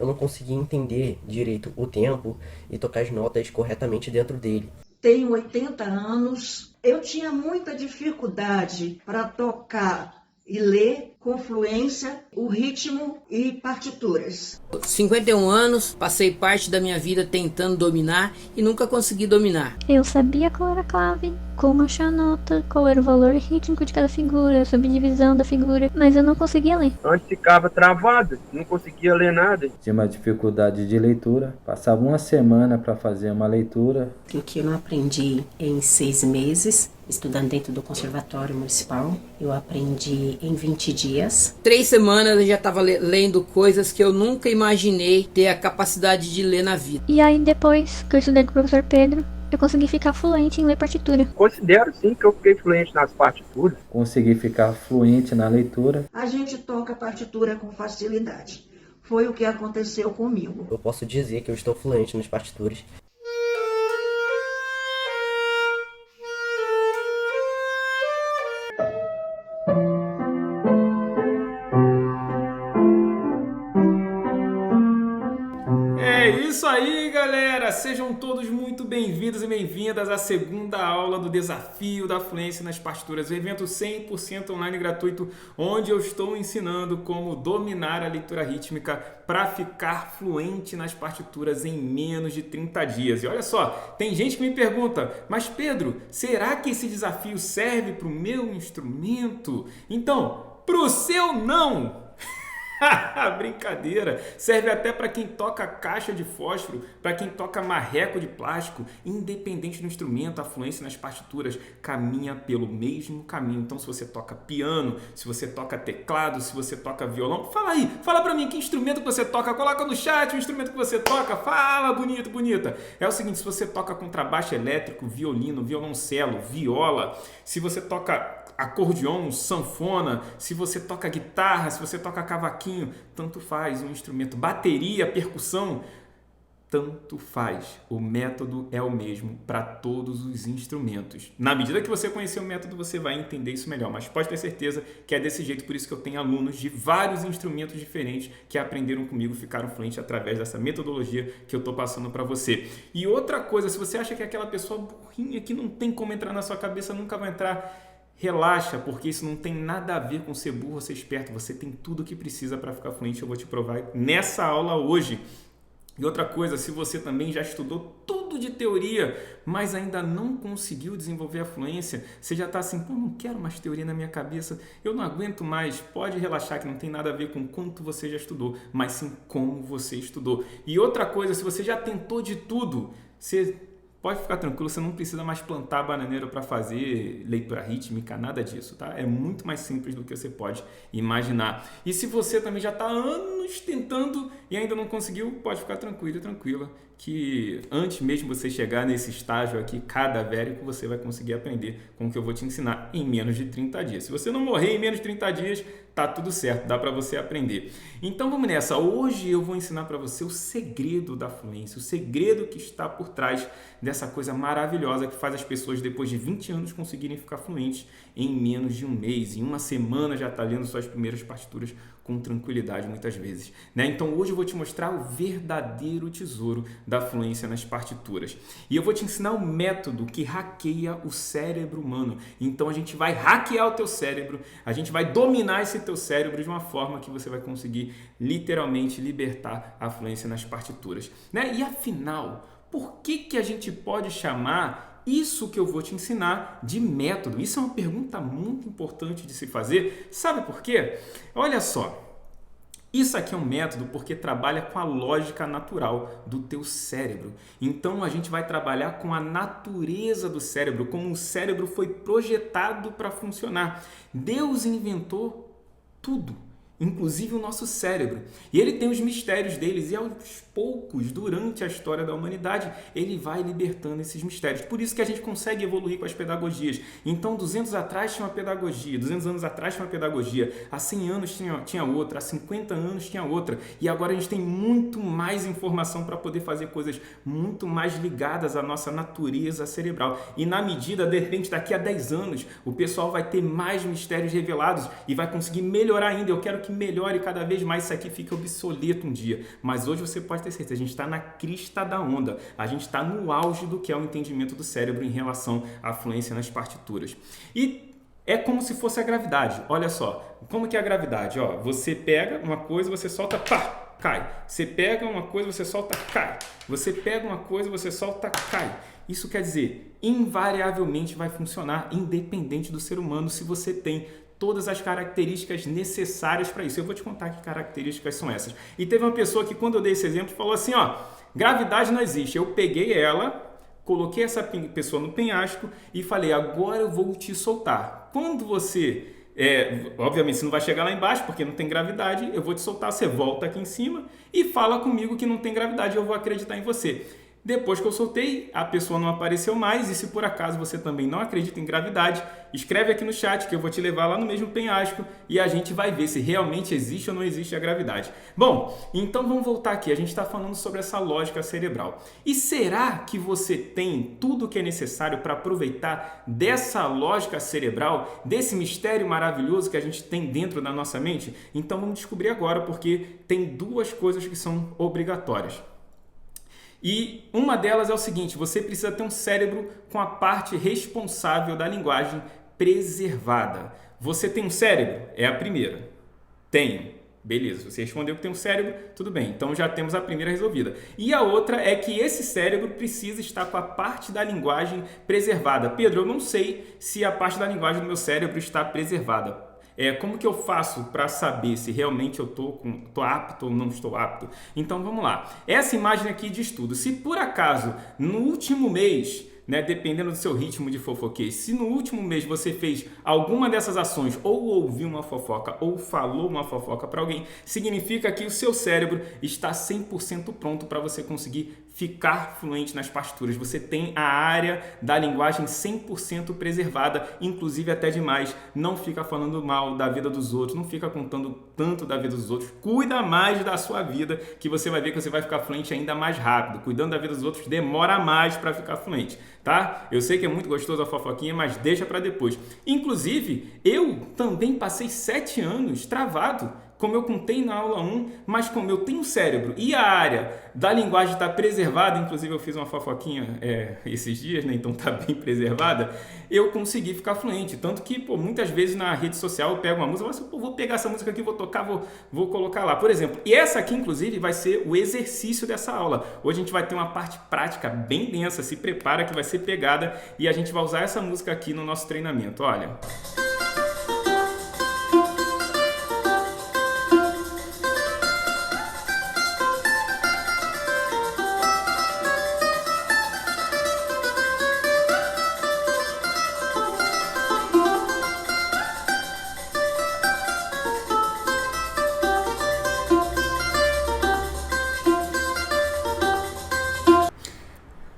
eu não conseguia entender direito o tempo e tocar as notas corretamente dentro dele. Tenho 80 anos, eu tinha muita dificuldade para tocar e ler com fluência o ritmo e partituras. 51 anos, passei parte da minha vida tentando dominar e nunca consegui dominar. Eu sabia qual era a clave, como achar a nota, qual era o valor rítmico de cada figura, a subdivisão da figura, mas eu não conseguia ler. Antes ficava travado, não conseguia ler nada. Tinha uma dificuldade de leitura, passava uma semana para fazer uma leitura. O que eu não aprendi em 6 meses, estudando dentro do Conservatório Municipal, eu aprendi em 20 dias. 3 semanas eu já estava lendo coisas que eu nunca imaginei ter a capacidade de ler na vida. E aí depois que eu estudei com o professor Pedro, eu consegui ficar fluente em ler partitura. Considero sim que eu fiquei fluente nas partituras. Consegui ficar fluente na leitura. A gente toca partitura com facilidade. Foi o que aconteceu comigo. Eu posso dizer que eu estou fluente nas partituras. É isso aí, galera! Sejam todos muito bem-vindos e bem-vindas à segunda aula do Desafio da Fluência nas Partituras, um evento 100% online gratuito, onde eu estou ensinando como dominar a leitura rítmica para ficar fluente nas partituras em menos de 30 dias. E olha só, tem gente que me pergunta, mas Pedro, será que esse desafio serve para o meu instrumento? Então, para o seu não! Brincadeira, serve até para quem toca caixa de fósforo, para quem toca marreco de plástico, independente do instrumento, a fluência nas partituras caminha pelo mesmo caminho. Então, se você toca piano, se você toca teclado, se você toca violão, fala aí, fala para mim que instrumento que você toca, coloca no chat o instrumento que você toca, fala bonito, bonita. É o seguinte, se você toca contrabaixo elétrico, violino, violoncelo, viola, se você toca acordeon, sanfona, se você toca guitarra, se você toca cavaquinho, tanto faz um instrumento, bateria, percussão, tanto faz. O método é o mesmo para todos os instrumentos. Na medida que você conhecer o método, você vai entender isso melhor, mas pode ter certeza que é desse jeito, por isso que eu tenho alunos de vários instrumentos diferentes que aprenderam comigo, ficaram fluentes através dessa metodologia que eu estou passando para você. E outra coisa, se você acha que é aquela pessoa burrinha que não tem como entrar na sua cabeça, nunca vai entrar, relaxa, porque isso não tem nada a ver com ser burro ou ser esperto. Você tem tudo o que precisa para ficar fluente. Eu vou te provar nessa aula hoje. E outra coisa, se você também já estudou tudo de teoria, mas ainda não conseguiu desenvolver a fluência, você já está assim, pô, não quero mais teoria na minha cabeça, eu não aguento mais, pode relaxar que não tem nada a ver com quanto você já estudou, mas sim como você estudou. E outra coisa, se você já tentou de tudo, você pode ficar tranquilo, você não precisa mais plantar bananeira para fazer leitura rítmica, nada disso, tá? É muito mais simples do que você pode imaginar. E se você também já está há anos tentando e ainda não conseguiu, pode ficar tranquilo e tranquila, que antes mesmo de você chegar nesse estágio aqui cadavérico, você vai conseguir aprender com o que eu vou te ensinar em menos de 30 dias. Se você não morrer em menos de 30 dias, tá tudo certo, dá para você aprender. Então vamos nessa. Hoje eu vou ensinar para você o segredo da fluência, o segredo que está por trás dessa coisa maravilhosa que faz as pessoas depois de 20 anos conseguirem ficar fluentes em menos de um mês. Em uma semana já está lendo suas primeiras partituras com tranquilidade muitas vezes, né? Então hoje eu vou te mostrar o verdadeiro tesouro da fluência nas partituras. E eu vou te ensinar um método que hackeia o cérebro humano. Então a gente vai hackear o teu cérebro, a gente vai dominar esse teu cérebro de uma forma que você vai conseguir literalmente libertar a fluência nas partituras, né? E afinal, por que a gente pode chamar isso que eu vou te ensinar de método? Isso é uma pergunta muito importante de se fazer. Sabe por quê? Olha só, isso aqui é um método porque trabalha com a lógica natural do teu cérebro. Então a gente vai trabalhar com a natureza do cérebro, como o cérebro foi projetado para funcionar. Deus inventou tudo, inclusive o nosso cérebro. E ele tem os mistérios deles e aos poucos, durante a história da humanidade, ele vai libertando esses mistérios. Por isso que a gente consegue evoluir com as pedagogias. Então, 200 atrás tinha uma pedagogia, 200 anos atrás tinha uma pedagogia, há 100 anos tinha outra, há 50 anos tinha outra. E agora a gente tem muito mais informação para poder fazer coisas muito mais ligadas à nossa natureza cerebral. E na medida, de repente, daqui a 10 anos, o pessoal vai ter mais mistérios revelados e vai conseguir melhorar ainda. Eu quero que que melhore cada vez mais, isso aqui fique obsoleto um dia. Mas hoje você pode ter certeza, a gente está na crista da onda, a gente está no auge do que é o entendimento do cérebro em relação à fluência nas partituras. E é como se fosse a gravidade. Olha só, como que é a gravidade? Ó, você pega uma coisa, você solta, pá, cai. Você pega uma coisa, você solta, cai. Você pega uma coisa, você solta, cai. Isso quer dizer, invariavelmente vai funcionar, independente do ser humano, se você tem todas as características necessárias para isso. Eu vou te contar que características são essas. E teve uma pessoa que, quando eu dei esse exemplo, falou assim, ó, gravidade não existe. Eu peguei ela, coloquei essa pessoa no penhasco e falei, agora eu vou te soltar. Quando você, obviamente você não vai chegar lá embaixo porque não tem gravidade, eu vou te soltar, você volta aqui em cima e fala comigo que não tem gravidade, eu vou acreditar em você. Depois que eu soltei, a pessoa não apareceu mais, e se por acaso você também não acredita em gravidade, escreve aqui no chat que eu vou te levar lá no mesmo penhasco e a gente vai ver se realmente existe ou não existe a gravidade. Bom, então vamos voltar aqui, a gente está falando sobre essa lógica cerebral. E será que você tem tudo o que é necessário para aproveitar dessa lógica cerebral, desse mistério maravilhoso que a gente tem dentro da nossa mente? Então vamos descobrir agora, porque tem duas coisas que são obrigatórias. E uma delas é o seguinte, você precisa ter um cérebro com a parte responsável da linguagem preservada. Você tem um cérebro? É a primeira. Tenho. Beleza, você respondeu que tem um cérebro, tudo bem. Então já temos a primeira resolvida. E a outra é que esse cérebro precisa estar com a parte da linguagem preservada. Pedro, eu não sei se a parte da linguagem do meu cérebro está preservada. Como que eu faço para saber se realmente eu tô apto ou não estou apto? Então vamos lá. Essa imagem aqui de estudo, se por acaso no último mês, dependendo do seu ritmo de fofoquês, se no último mês você fez alguma dessas ações, ou ouviu uma fofoca, ou falou uma fofoca para alguém, significa que o seu cérebro está 100% pronto para você conseguir ficar fluente nas partituras. Você tem a área da linguagem 100% preservada, inclusive até demais. Não fica falando mal da vida dos outros, não fica contando tanto da vida dos outros. Cuida mais da sua vida, que você vai ver que você vai ficar fluente ainda mais rápido. Cuidando da vida dos outros demora mais para ficar fluente, tá? Eu sei que é muito gostoso a fofoquinha, mas deixa para depois. Inclusive, eu também passei 7 anos travado, como eu contei na aula 1, mas como eu tenho cérebro e a área da linguagem está preservada, inclusive eu fiz uma fofoquinha esses dias, então está bem preservada, eu consegui ficar fluente. Tanto que, muitas vezes na rede social eu pego uma música, vou pegar essa música aqui, vou tocar, vou colocar lá, por exemplo. E essa aqui, inclusive, vai ser o exercício dessa aula. Hoje a gente vai ter uma parte prática bem densa, se prepara que vai ser pegada e a gente vai usar essa música aqui no nosso treinamento, olha.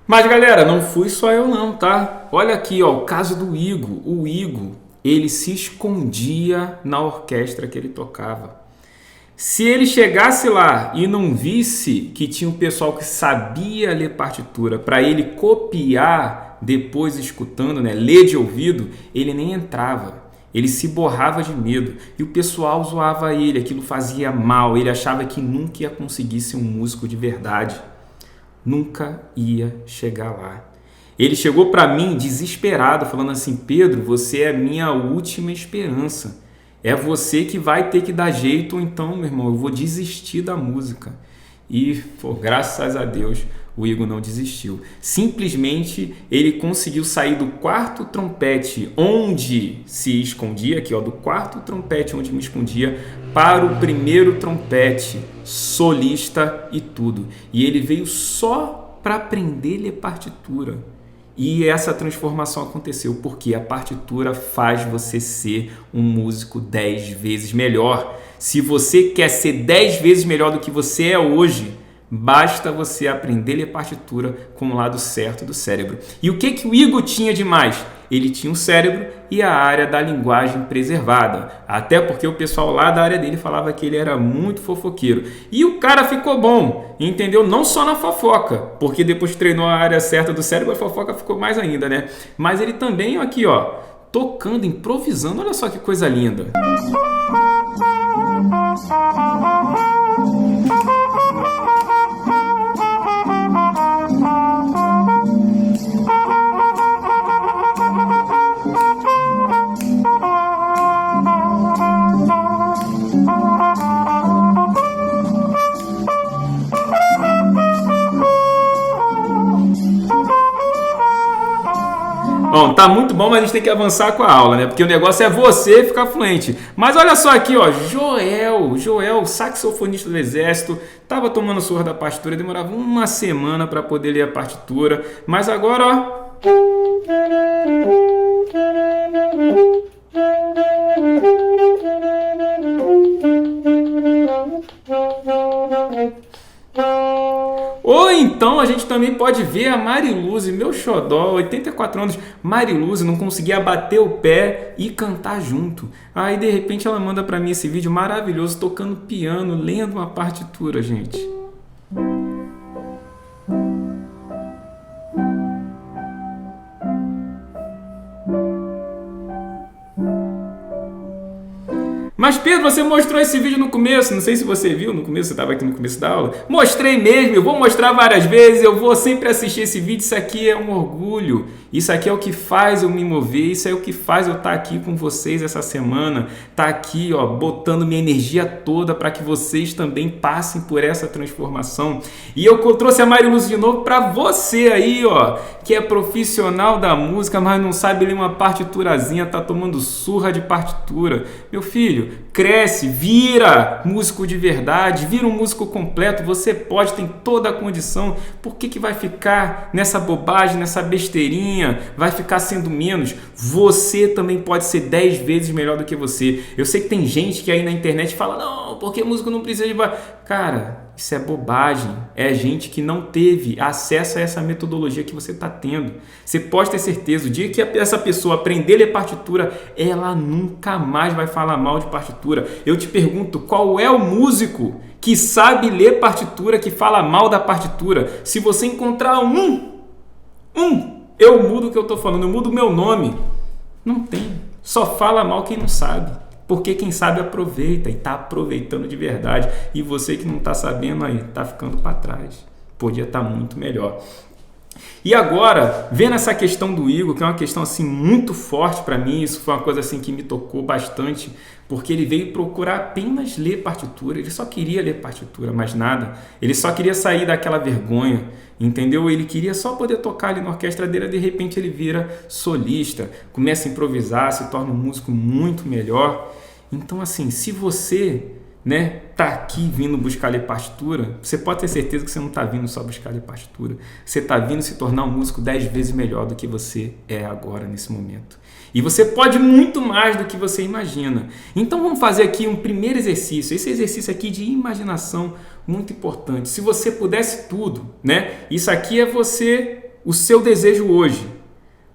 Mas galera, não fui só eu não, tá? Olha aqui, ó, o caso do Igor. O Igor, ele se escondia na orquestra que ele tocava. Se ele chegasse lá e não visse que tinha um pessoal que sabia ler partitura para ele copiar depois escutando, ler de ouvido, ele nem entrava. Ele se borrava de medo e o pessoal zoava ele, aquilo fazia mal, ele achava que nunca ia conseguir ser um músico de verdade. Nunca ia chegar lá. Ele chegou para mim desesperado, falando assim, Pedro, você é a minha última esperança. É você que vai ter que dar jeito, ou então, meu irmão, eu vou desistir da música. E, graças a Deus, o Igor não desistiu. Simplesmente, ele conseguiu sair do quarto trompete onde se escondia, aqui, ó, do quarto trompete onde me escondia, para o primeiro trompete, solista e tudo. E ele veio só para aprender a ler partitura. E essa transformação aconteceu porque a partitura faz você ser um músico 10 vezes melhor. Se você quer ser 10 vezes melhor do que você é hoje, basta você aprender a ler partitura com o lado certo do cérebro. E o que o Igor tinha de mais? Ele tinha um cérebro e a área da linguagem preservada. Até porque o pessoal lá da área dele falava que ele era muito fofoqueiro. E o cara ficou bom, entendeu? Não só na fofoca, porque depois que treinou a área certa do cérebro, a fofoca ficou mais ainda, né? Mas ele também, aqui, ó, tocando, improvisando. Olha só que coisa linda. Bom, tá muito bom, mas a gente tem que avançar com a aula, né? Porque o negócio é você ficar fluente. Mas olha só aqui, ó, Joel, saxofonista do Exército, tava tomando surra da partitura, demorava uma semana para poder ler a partitura, mas agora, ó... Ou então a gente também pode ver a Mariluze, meu xodó, 84 anos, Mariluze não conseguia bater o pé e cantar junto. Aí de repente ela manda pra mim esse vídeo maravilhoso, tocando piano, lendo uma partitura, gente. Mas Pedro, você mostrou esse vídeo no começo, não sei se você viu no começo, você estava aqui no começo da aula. Mostrei mesmo, eu vou mostrar várias vezes, eu vou sempre assistir esse vídeo, isso aqui é um orgulho. Isso aqui é o que faz eu me mover, isso é o que faz eu estar aqui com vocês essa semana, estar aqui, ó, botando minha energia toda para que vocês também passem por essa transformação. E eu trouxe a Mariluze de novo para você aí, ó, que é profissional da música, mas não sabe ler uma partiturazinha, tá tomando surra de partitura. Meu filho, cresce, vira músico de verdade, vira um músico completo, você pode, tem toda a condição. Por que vai ficar nessa bobagem, nessa besteirinha? Vai ficar sendo menos? Você também pode ser 10 vezes melhor do que você. Eu sei que tem gente que aí na internet fala, não, porque músico não precisa de... Cara, isso é bobagem. É gente que não teve acesso a essa metodologia que você está tendo. Você pode ter certeza, o dia que essa pessoa aprender a ler partitura, ela nunca mais vai falar mal de partitura. Eu te pergunto, qual é o músico que sabe ler partitura, que fala mal da partitura? Se você encontrar eu mudo o que eu estou falando, eu mudo o meu nome. Não tem. Só fala mal quem não sabe. Porque quem sabe aproveita e está aproveitando de verdade. E você que não está sabendo aí, está ficando para trás. Podia estar muito melhor. E agora, vendo essa questão do Igor, que é uma questão assim muito forte para mim, isso foi uma coisa assim que me tocou bastante, porque ele veio procurar apenas ler partitura, ele só queria ler partitura, mais nada. Ele só queria sair daquela vergonha, entendeu? Ele queria só poder tocar ali na orquestra dele, de repente ele vira solista, começa a improvisar, se torna um músico muito melhor. Então assim, se você... tá aqui vindo buscar ler partitura, você pode ter certeza que você não está vindo só buscar ler partitura. Você está vindo se tornar um músico 10 vezes melhor do que você é agora, nesse momento. E você pode muito mais do que você imagina. Então vamos fazer aqui um primeiro exercício. Esse exercício aqui de imaginação, muito importante. Se você pudesse tudo, isso aqui é o seu desejo hoje.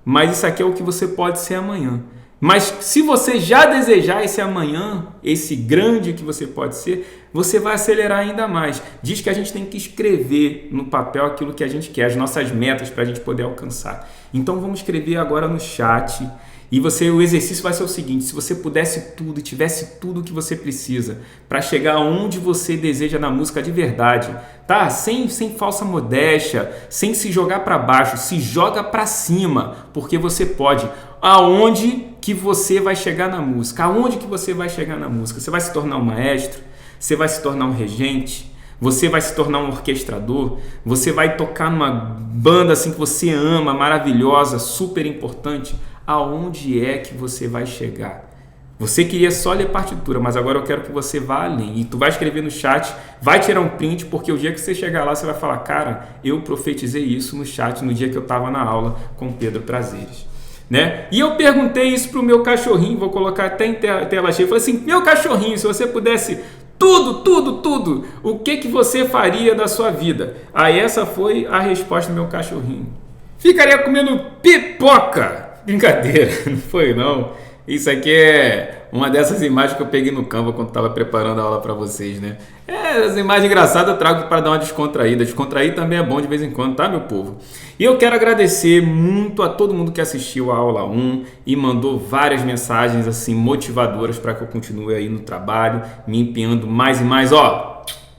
Mas isso aqui é o que você pode ser amanhã. Mas se você já desejar esse amanhã, esse grande que você pode ser, você vai acelerar ainda mais. Diz que a gente tem que escrever no papel aquilo que a gente quer, as nossas metas para a gente poder alcançar. Então vamos escrever agora no chat. E o exercício vai ser o seguinte: se você pudesse tudo e tivesse tudo o que você precisa para chegar aonde você deseja na música de verdade, tá? Sem falsa modéstia, sem se jogar para baixo, se joga para cima, porque você pode. Aonde que você vai chegar na música? Aonde que você vai chegar na música? Você vai se tornar um maestro? Você vai se tornar um regente? Você vai se tornar um orquestrador? Você vai tocar numa banda assim que você ama, maravilhosa, super importante? Aonde é que você vai chegar? Você queria só ler partitura, mas agora eu quero que você vá além. E tu vai escrever no chat, vai tirar um print, porque o dia que você chegar lá, você vai falar, cara, eu profetizei isso no chat no dia que eu estava na aula com o Pedro Prazeres. E eu perguntei isso pro meu cachorrinho, vou colocar até em tela cheia. Eu falei assim, meu cachorrinho, se você pudesse tudo, o que você faria da sua vida? Aí essa foi a resposta do meu cachorrinho. Ficaria comendo pipoca. Brincadeira, não foi não. Isso aqui é uma dessas imagens que eu peguei no Canva quando estava preparando a aula para vocês, né? As imagens engraçadas eu trago para dar uma descontraída. Descontrair também é bom de vez em quando, tá, meu povo? E eu quero agradecer muito a todo mundo que assistiu a aula 1 e mandou várias mensagens assim motivadoras para que eu continue aí no trabalho, me empenhando mais e mais, ó.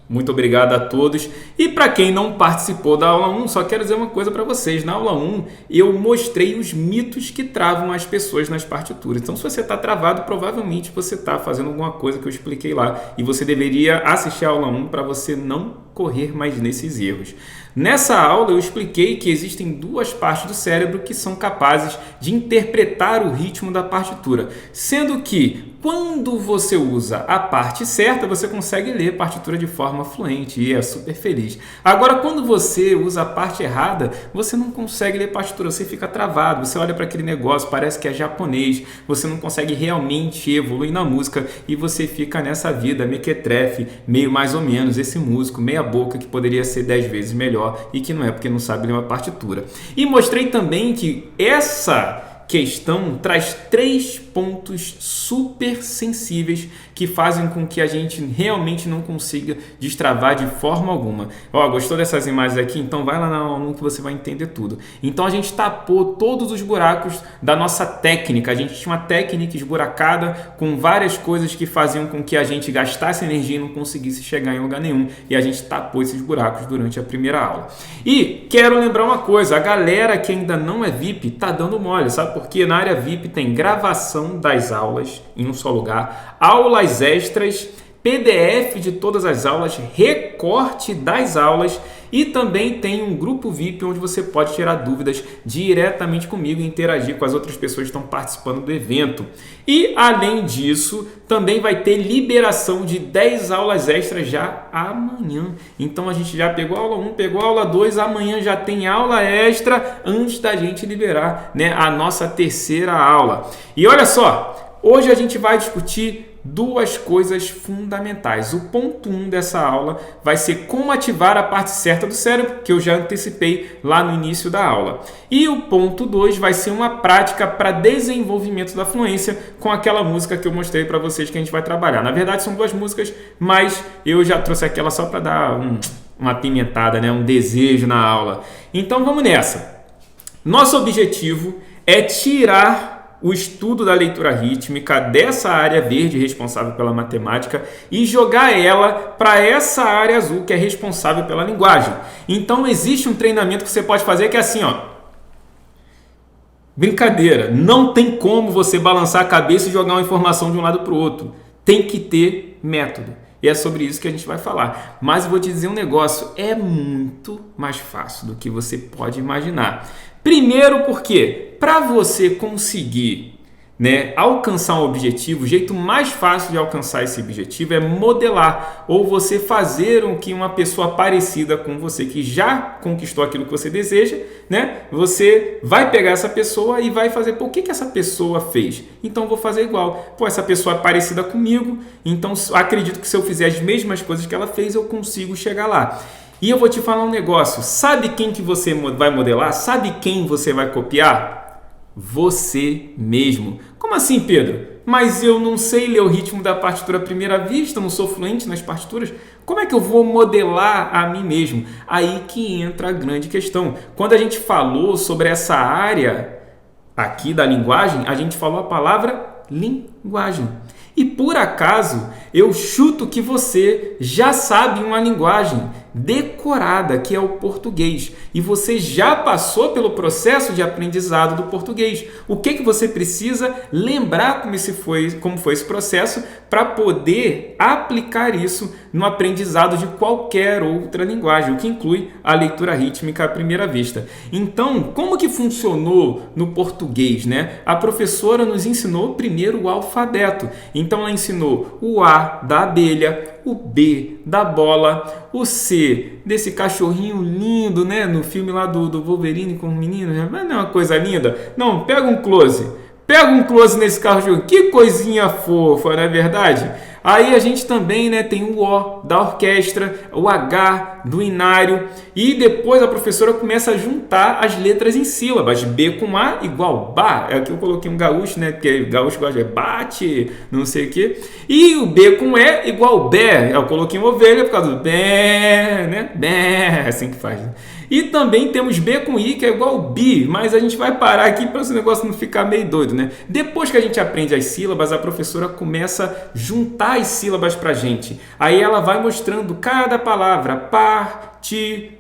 Muito obrigado a todos. E para quem não participou da aula 1, só quero dizer uma coisa para vocês. Na aula 1, eu mostrei os mitos que travam as pessoas nas partituras. Então, se você está travado, provavelmente você está fazendo alguma coisa que eu expliquei lá. E você deveria assistir a aula 1 para você não correr mais nesses erros. Nessa aula, eu expliquei que existem duas partes do cérebro que são capazes de interpretar o ritmo da partitura. Sendo que, quando você usa a parte certa, você consegue ler a partitura de forma fluente e é super feliz. Agora, quando você usa a parte errada, você não consegue ler a partitura, você fica travado, você olha para aquele negócio, parece que é japonês, você não consegue realmente evoluir na música e você fica nessa vida mequetrefe, meio mais ou menos, esse músico, meia boca, que poderia ser 10 vezes melhor e que não é porque não sabe ler uma partitura. E mostrei também que essa questão traz 3 pontos super sensíveis que fazem com que a gente realmente não consiga destravar de forma alguma. Ó, gostou dessas imagens aqui? Então vai lá na aula 1 que você vai entender tudo. Então a gente tapou todos os buracos da nossa técnica. A gente tinha uma técnica esburacada com várias coisas que faziam com que a gente gastasse energia e não conseguisse chegar em lugar nenhum. E a gente tapou esses buracos durante a primeira aula. E quero lembrar uma coisa, a galera que ainda não é VIP tá dando mole, sabe por quê? Na área VIP tem gravação das aulas em um só lugar, aulas extras, PDF de todas as aulas, recorte das aulas e também tem um grupo VIP onde você pode tirar dúvidas diretamente comigo e interagir com as outras pessoas que estão participando do evento. E além disso, também vai ter liberação de 10 aulas extras já amanhã. Então a gente já pegou a aula 1, pegou a aula 2, amanhã já tem aula extra antes da gente liberar, né, a nossa terceira aula. E olha só, hoje a gente vai discutir duas coisas fundamentais. O ponto 1 dessa aula vai ser como ativar a parte certa do cérebro, que eu já antecipei lá no início da aula. E o ponto 2 vai ser uma prática para desenvolvimento da fluência com aquela música que eu mostrei para vocês que a gente vai trabalhar. Na verdade são duas músicas, mas eu já trouxe aquela só para dar uma apimentada, né? Um desejo na aula. Então vamos nessa. Nosso objetivo é tirar o estudo da leitura rítmica dessa área verde responsável pela matemática e jogar ela para essa área azul que é responsável pela linguagem. Então existe um treinamento que você pode fazer que é assim, ó. Brincadeira, não tem como você balançar a cabeça e jogar uma informação de um lado para o outro. Tem que ter método. E é sobre isso que a gente vai falar. Mas eu vou te dizer um negócio, é muito mais fácil do que você pode imaginar. Primeiro porque, para você conseguir, né, alcançar um objetivo, o jeito mais fácil de alcançar esse objetivo é modelar, ou você fazer com que uma pessoa parecida com você, que já conquistou aquilo que você deseja, né, você vai pegar essa pessoa e vai fazer, pô, o que essa pessoa fez? Então eu vou fazer igual. Pô, essa pessoa é parecida comigo, então acredito que se eu fizer as mesmas coisas que ela fez, eu consigo chegar lá. E eu vou te falar um negócio, sabe quem que você vai modelar? Sabe quem você vai copiar? Você mesmo. Como assim, Pedro? Mas eu não sei ler o ritmo da partitura à primeira vista, não sou fluente nas partituras. Como é que eu vou modelar a mim mesmo? Aí que entra a grande questão. Quando a gente falou sobre essa área aqui da linguagem, a gente falou a palavra linguagem. E por acaso, eu chuto que você já sabe uma linguagem decorada, que é o português. E você já passou pelo processo de aprendizado do português. O que você precisa lembrar como foi esse processo para poder aplicar isso no aprendizado de qualquer outra linguagem, o que inclui a leitura rítmica à primeira vista. Então, como que funcionou no português, né? A professora nos ensinou primeiro o alfabeto. Então, ela ensinou o A da abelha, o B da bola, o C desse cachorrinho lindo, né? No filme lá do Wolverine com o menino, mas não é uma coisa linda? Não, pega um close nesse cachorro, que coisinha fofa, não é verdade? Aí a gente também, né, tem o O da orquestra, o H do inário, e depois a professora começa a juntar as letras em sílabas. B com A igual ba, é aqui eu coloquei um gaúcho, né, porque gaúcho gosta de bate, não sei o que. E o B com E igual bé, eu coloquei uma ovelha por causa do bé, né, bé, é assim que faz, né? E também temos B com I, que é igual bi, mas a gente vai parar aqui para esse negócio não ficar meio doido, né? Depois que a gente aprende as sílabas, a professora começa a juntar as sílabas para a gente. Aí ela vai mostrando cada palavra, partitura.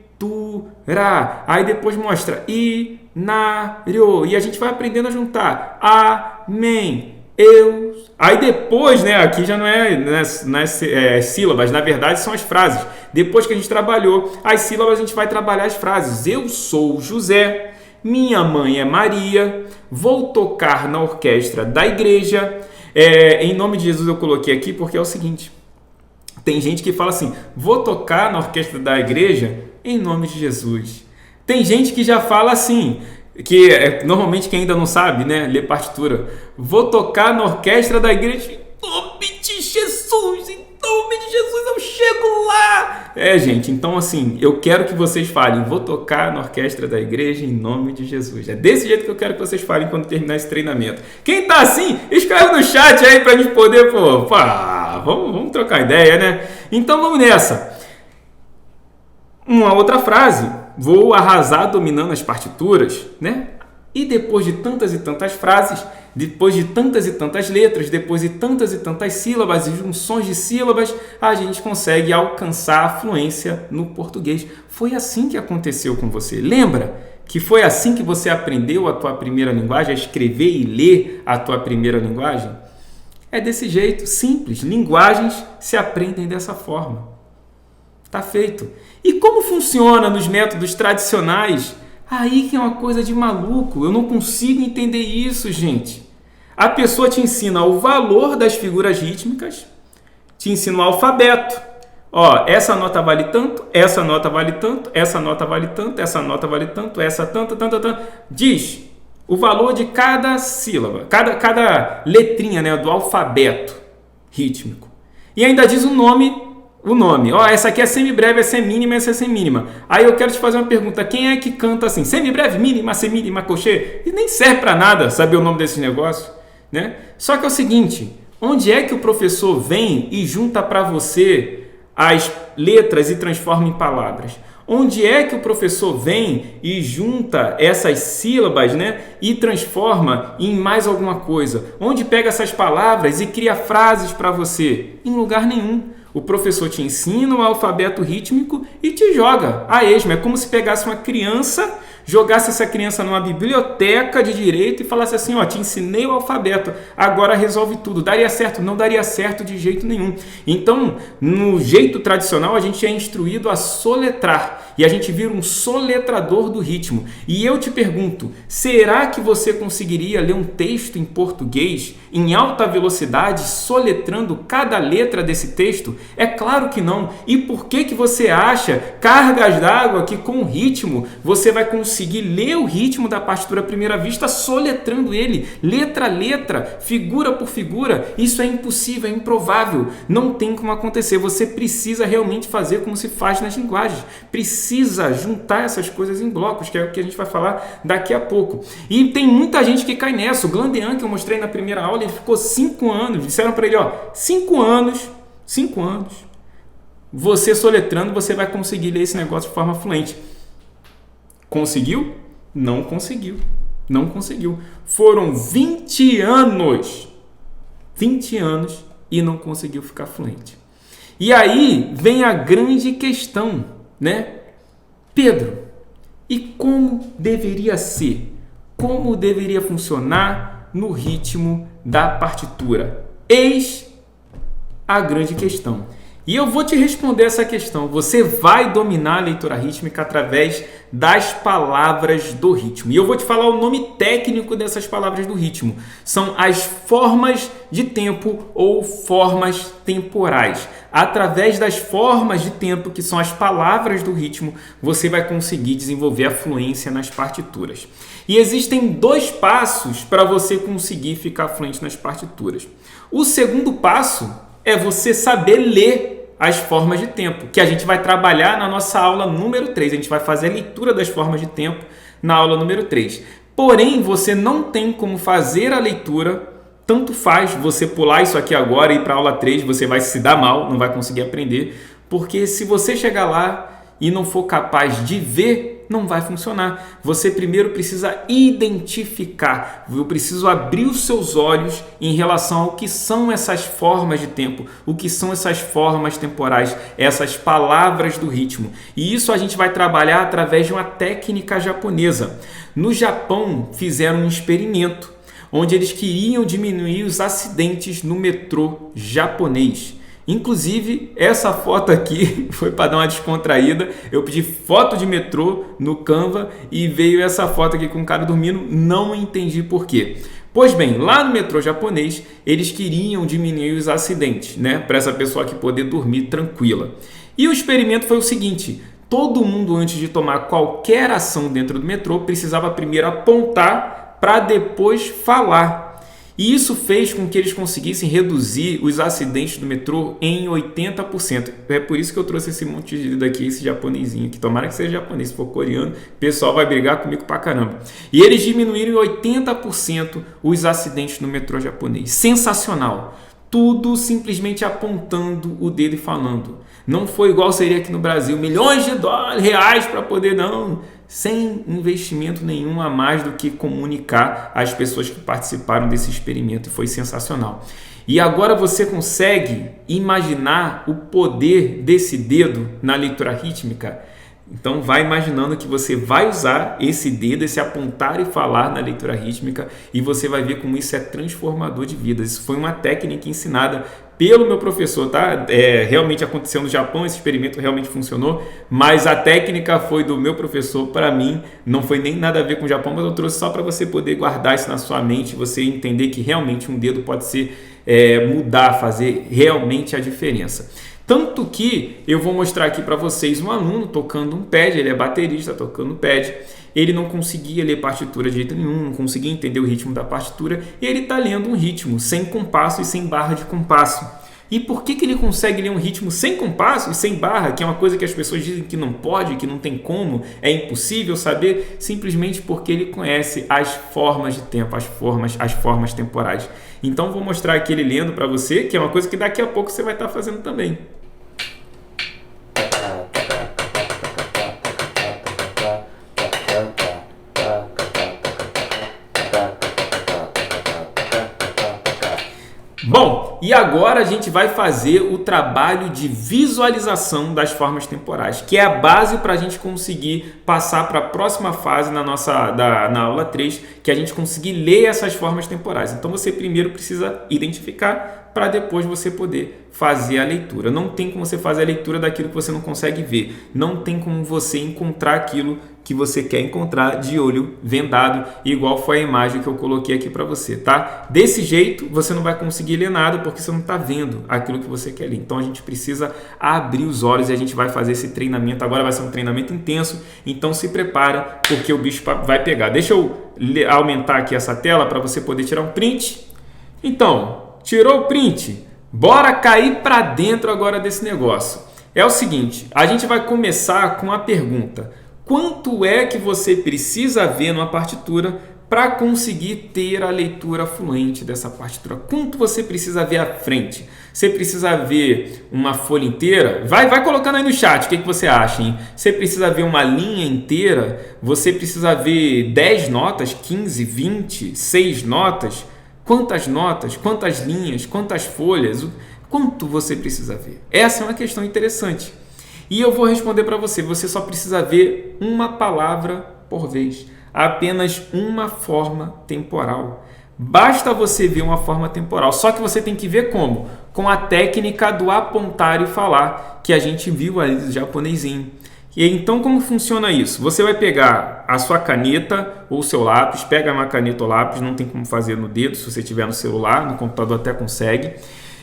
Aí depois mostra inário, e a gente vai aprendendo a juntar. Amém. Eu. Aí depois, né, aqui já não é sílabas, na verdade são as frases. Depois que a gente trabalhou as sílabas, a gente vai trabalhar as frases. Eu sou José, minha mãe é Maria, vou tocar na orquestra da igreja. Em nome de Jesus eu coloquei aqui porque é o seguinte, tem gente que fala assim, vou tocar na orquestra da igreja em nome de Jesus. Tem gente que já fala assim, que normalmente quem ainda não sabe, né, ler partitura, vou tocar na orquestra da igreja em nome de Jesus, em nome de Jesus eu chego lá. Gente, então assim, eu quero que vocês falem, vou tocar na orquestra da igreja em nome de Jesus. É desse jeito que eu quero que vocês falem quando terminar esse treinamento. Quem tá assim, escreve no chat aí pra gente poder, vamos trocar ideia, né? Então vamos nessa. Uma outra frase. Vou arrasar dominando as partituras, né? E depois de tantas e tantas frases, depois de tantas e tantas letras, depois de tantas e tantas sílabas e junções de sílabas, a gente consegue alcançar a fluência no português. Foi assim que aconteceu com você. Lembra que foi assim que você aprendeu a tua primeira linguagem, a escrever e ler a tua primeira linguagem? É desse jeito, simples. Linguagens se aprendem dessa forma. Tá feito. E como funciona nos métodos tradicionais? Aí que é uma coisa de maluco. Eu não consigo entender isso, gente. A pessoa te ensina o valor das figuras rítmicas, te ensina o alfabeto. Essa nota vale tanto, essa nota vale tanto, essa nota vale tanto, essa nota vale tanto, essa tanto. Diz o valor de cada sílaba, cada letrinha, né, do alfabeto rítmico. E ainda diz o nome. Essa aqui é semibreve, essa é mínima, essa é semínima. Aí eu quero te fazer uma pergunta, quem é que canta assim? Semibreve, mínima, semínima, cochê? E nem serve para nada saber o nome desse negócio, né? Só que é o seguinte, onde é que o professor vem e junta para você as letras e transforma em palavras? Onde é que o professor vem e junta essas sílabas, né, e transforma em mais alguma coisa? Onde pega essas palavras e cria frases para você? Em lugar nenhum. O professor te ensina o alfabeto rítmico e te joga a esmo. É como se pegasse uma criança, jogasse essa criança numa biblioteca de direito e falasse assim, te ensinei o alfabeto, agora resolve tudo. Daria certo? Não daria certo de jeito nenhum. Então, no jeito tradicional, a gente é instruído a soletrar. E a gente vira um soletrador do ritmo. E eu te pergunto, será que você conseguiria ler um texto em português em alta velocidade, soletrando cada letra desse texto? É claro que não. E por que você acha, cargas d'água, que com o ritmo você vai conseguir ler o ritmo da partitura à primeira vista, soletrando ele, letra a letra, figura por figura? Isso é impossível, é improvável. Não tem como acontecer. Você precisa realmente fazer como se faz nas linguagens. Precisa juntar essas coisas em blocos, que é o que a gente vai falar daqui a pouco. E tem muita gente que cai nessa. O Glandean, que eu mostrei na primeira aula, ele ficou 5 anos. Disseram para ele, 5 anos, você soletrando, você vai conseguir ler esse negócio de forma fluente. Conseguiu? Não conseguiu. Não conseguiu. Foram 20 anos. 20 anos e não conseguiu ficar fluente. E aí vem a grande questão, né? Pedro, e como deveria ser? Como deveria funcionar no ritmo da partitura? Eis a grande questão. E eu vou te responder essa questão. Você vai dominar a leitura rítmica através das palavras do ritmo. E eu vou te falar o nome técnico dessas palavras do ritmo. São as formas de tempo ou formas temporais. Através das formas de tempo, que são as palavras do ritmo, você vai conseguir desenvolver a fluência nas partituras. E existem 2 passos para você conseguir ficar fluente nas partituras. O segundo passo é você saber ler as formas de tempo, que a gente vai trabalhar na nossa aula número 3. A gente vai fazer a leitura das formas de tempo na aula número 3. Porém, você não tem como fazer a leitura, tanto faz você pular isso aqui agora e ir para a aula 3, você vai se dar mal, não vai conseguir aprender, porque se você chegar lá e não for capaz de ver, não vai funcionar. Você primeiro precisa identificar. Eu preciso abrir os seus olhos em relação ao que são essas formas de tempo, o que são essas formas temporais, essas palavras do ritmo. E isso a gente vai trabalhar através de uma técnica japonesa. No Japão, fizeram um experimento onde eles queriam diminuir os acidentes no metrô japonês. Inclusive, essa foto aqui foi para dar uma descontraída. Eu pedi foto de metrô no Canva e veio essa foto aqui com o cara dormindo. Não entendi por quê. Pois bem, lá no metrô japonês, eles queriam diminuir os acidentes, né? Para essa pessoa aqui poder dormir tranquila. E o experimento foi o seguinte: todo mundo, antes de tomar qualquer ação dentro do metrô, precisava primeiro apontar para depois falar. E isso fez com que eles conseguissem reduzir os acidentes do metrô em 80%. É por isso que eu trouxe esse monte de daqui, esse japonesinho aqui. Tomara que seja japonês, se for coreano, o pessoal vai brigar comigo pra caramba. E eles diminuíram em 80% os acidentes no metrô japonês. Sensacional! Tudo simplesmente apontando o dedo e falando. Não foi igual seria aqui no Brasil, milhões de reais para poder, não, sem investimento nenhum a mais do que comunicar às pessoas que participaram desse experimento, e foi sensacional. E agora você consegue imaginar o poder desse dedo na leitura rítmica? Então vai imaginando que você vai usar esse dedo, esse apontar e falar na leitura rítmica, e você vai ver como isso é transformador de vidas. Isso foi uma técnica ensinada pelo meu professor, tá? Realmente aconteceu no Japão, esse experimento realmente funcionou, mas a técnica foi do meu professor. Para mim não foi nem nada a ver com o Japão, mas eu trouxe só para você poder guardar isso na sua mente, você entender que realmente um dedo pode ser mudar, fazer realmente a diferença. Tanto que eu vou mostrar aqui para vocês um aluno tocando um pad, ele é baterista, tocando pad, ele não conseguia ler partitura de jeito nenhum, não conseguia entender o ritmo da partitura, e ele está lendo um ritmo sem compasso e sem barra de compasso. E por que ele consegue ler um ritmo sem compasso e sem barra, que é uma coisa que as pessoas dizem que não pode, que não tem como, é impossível saber? Simplesmente porque ele conhece as formas de tempo, as formas temporais. Então vou mostrar aqui ele lendo para você, que é uma coisa que daqui a pouco você vai estar fazendo também. Bom, e agora a gente vai fazer o trabalho de visualização das formas temporais, que é a base para a gente conseguir passar para a próxima fase na aula 3, que é a gente conseguir ler essas formas temporais. Então você primeiro precisa identificar para depois você poder fazer a leitura. Não tem como você fazer a leitura daquilo que você não consegue ver. Não tem como você encontrar aquilo que você quer encontrar de olho vendado, igual foi a imagem que eu coloquei aqui para você, tá? Desse jeito você não vai conseguir ler nada porque você não está vendo aquilo que você quer ler. Então a gente precisa abrir os olhos e a gente vai fazer esse treinamento. Agora vai ser um treinamento intenso, então se prepara porque o bicho vai pegar. Deixa eu aumentar aqui essa tela para você poder tirar um print. Então, tirou o print? Bora cair para dentro agora desse negócio. É o seguinte, a gente vai começar com a pergunta: quanto é que você precisa ver numa partitura para conseguir ter a leitura fluente dessa partitura? Quanto você precisa ver à frente? Você precisa ver uma folha inteira? Vai colocando aí no chat, o que você acha, hein? Você precisa ver uma linha inteira? Você precisa ver 10 notas, 15, 20, 6 notas? Quantas notas, quantas linhas, quantas folhas? Quanto você precisa ver? Essa é uma questão interessante. E eu vou responder para você. Você só precisa ver uma palavra por vez. Apenas uma forma temporal. Basta você ver uma forma temporal. Só que você tem que ver como? Com a técnica do apontar e falar, que a gente viu ali do japonesinho. E então como funciona isso? Você vai pegar a sua caneta ou o seu lápis, pega uma caneta ou lápis, não tem como fazer no dedo, se você tiver no celular, no computador até consegue,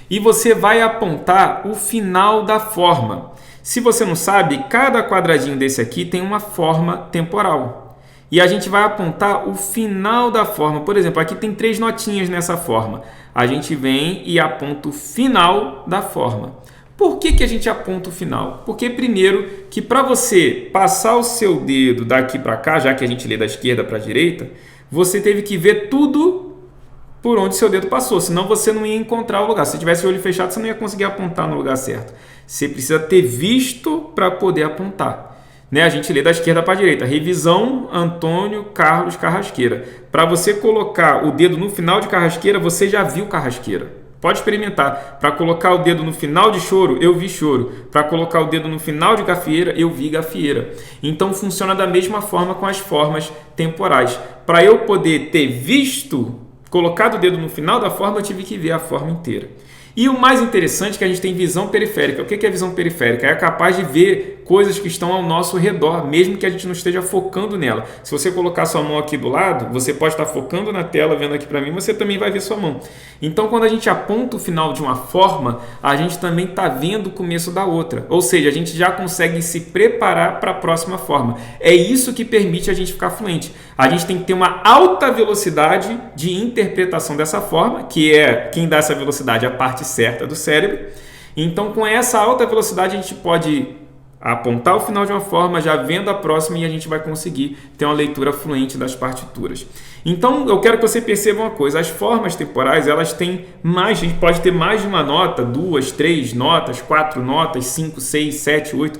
e você vai apontar o final da forma. Se você não sabe, cada quadradinho desse aqui tem uma forma temporal. e a gente vai apontar o final da forma. Por exemplo, aqui tem 3 notinhas nessa forma. A gente vem e aponta o final da forma. Por que a gente aponta o final? Porque primeiro que para você passar o seu dedo daqui para cá, já que a gente lê da esquerda para a direita, você teve que ver tudo por onde seu dedo passou, senão você não ia encontrar o lugar. Se tivesse o olho fechado, você não ia conseguir apontar no lugar certo. Você precisa ter visto para poder apontar. Né? A gente lê da esquerda para a direita. Revisão Antônio Carlos Carrasqueira. Para você colocar o dedo no final de Carrasqueira, você já viu Carrasqueira. Pode experimentar. Para colocar o dedo no final de Choro, eu vi Choro. Para colocar o dedo no final de Gafieira, eu vi Gafieira. Então funciona da mesma forma com as formas temporais. Para eu poder ter visto, colocado o dedo no final da forma, eu tive que ver a forma inteira. E o mais interessante é que a gente tem visão periférica. O que é visão periférica? É capaz de ver coisas que estão ao nosso redor, mesmo que a gente não esteja focando nela. Se você colocar sua mão aqui do lado, você pode estar focando na tela, vendo aqui para mim, você também vai ver sua mão. Então, quando a gente aponta o final de uma forma, a gente também está vendo o começo da outra. Ou seja, a gente já consegue se preparar para a próxima forma. É isso que permite a gente ficar fluente. A gente tem que ter uma alta velocidade de interpretação dessa forma, que é quem dá essa velocidade, a parte certa do cérebro. Então, com essa alta velocidade, a gente pode apontar o final de uma forma, já vendo a próxima, e a gente vai conseguir ter uma leitura fluente das partituras. Então, eu quero que você perceba uma coisa: as formas temporais, elas têm mais, a gente pode ter mais de uma nota, 2, 3 notas, 4 notas, 5, 6, 7, 8,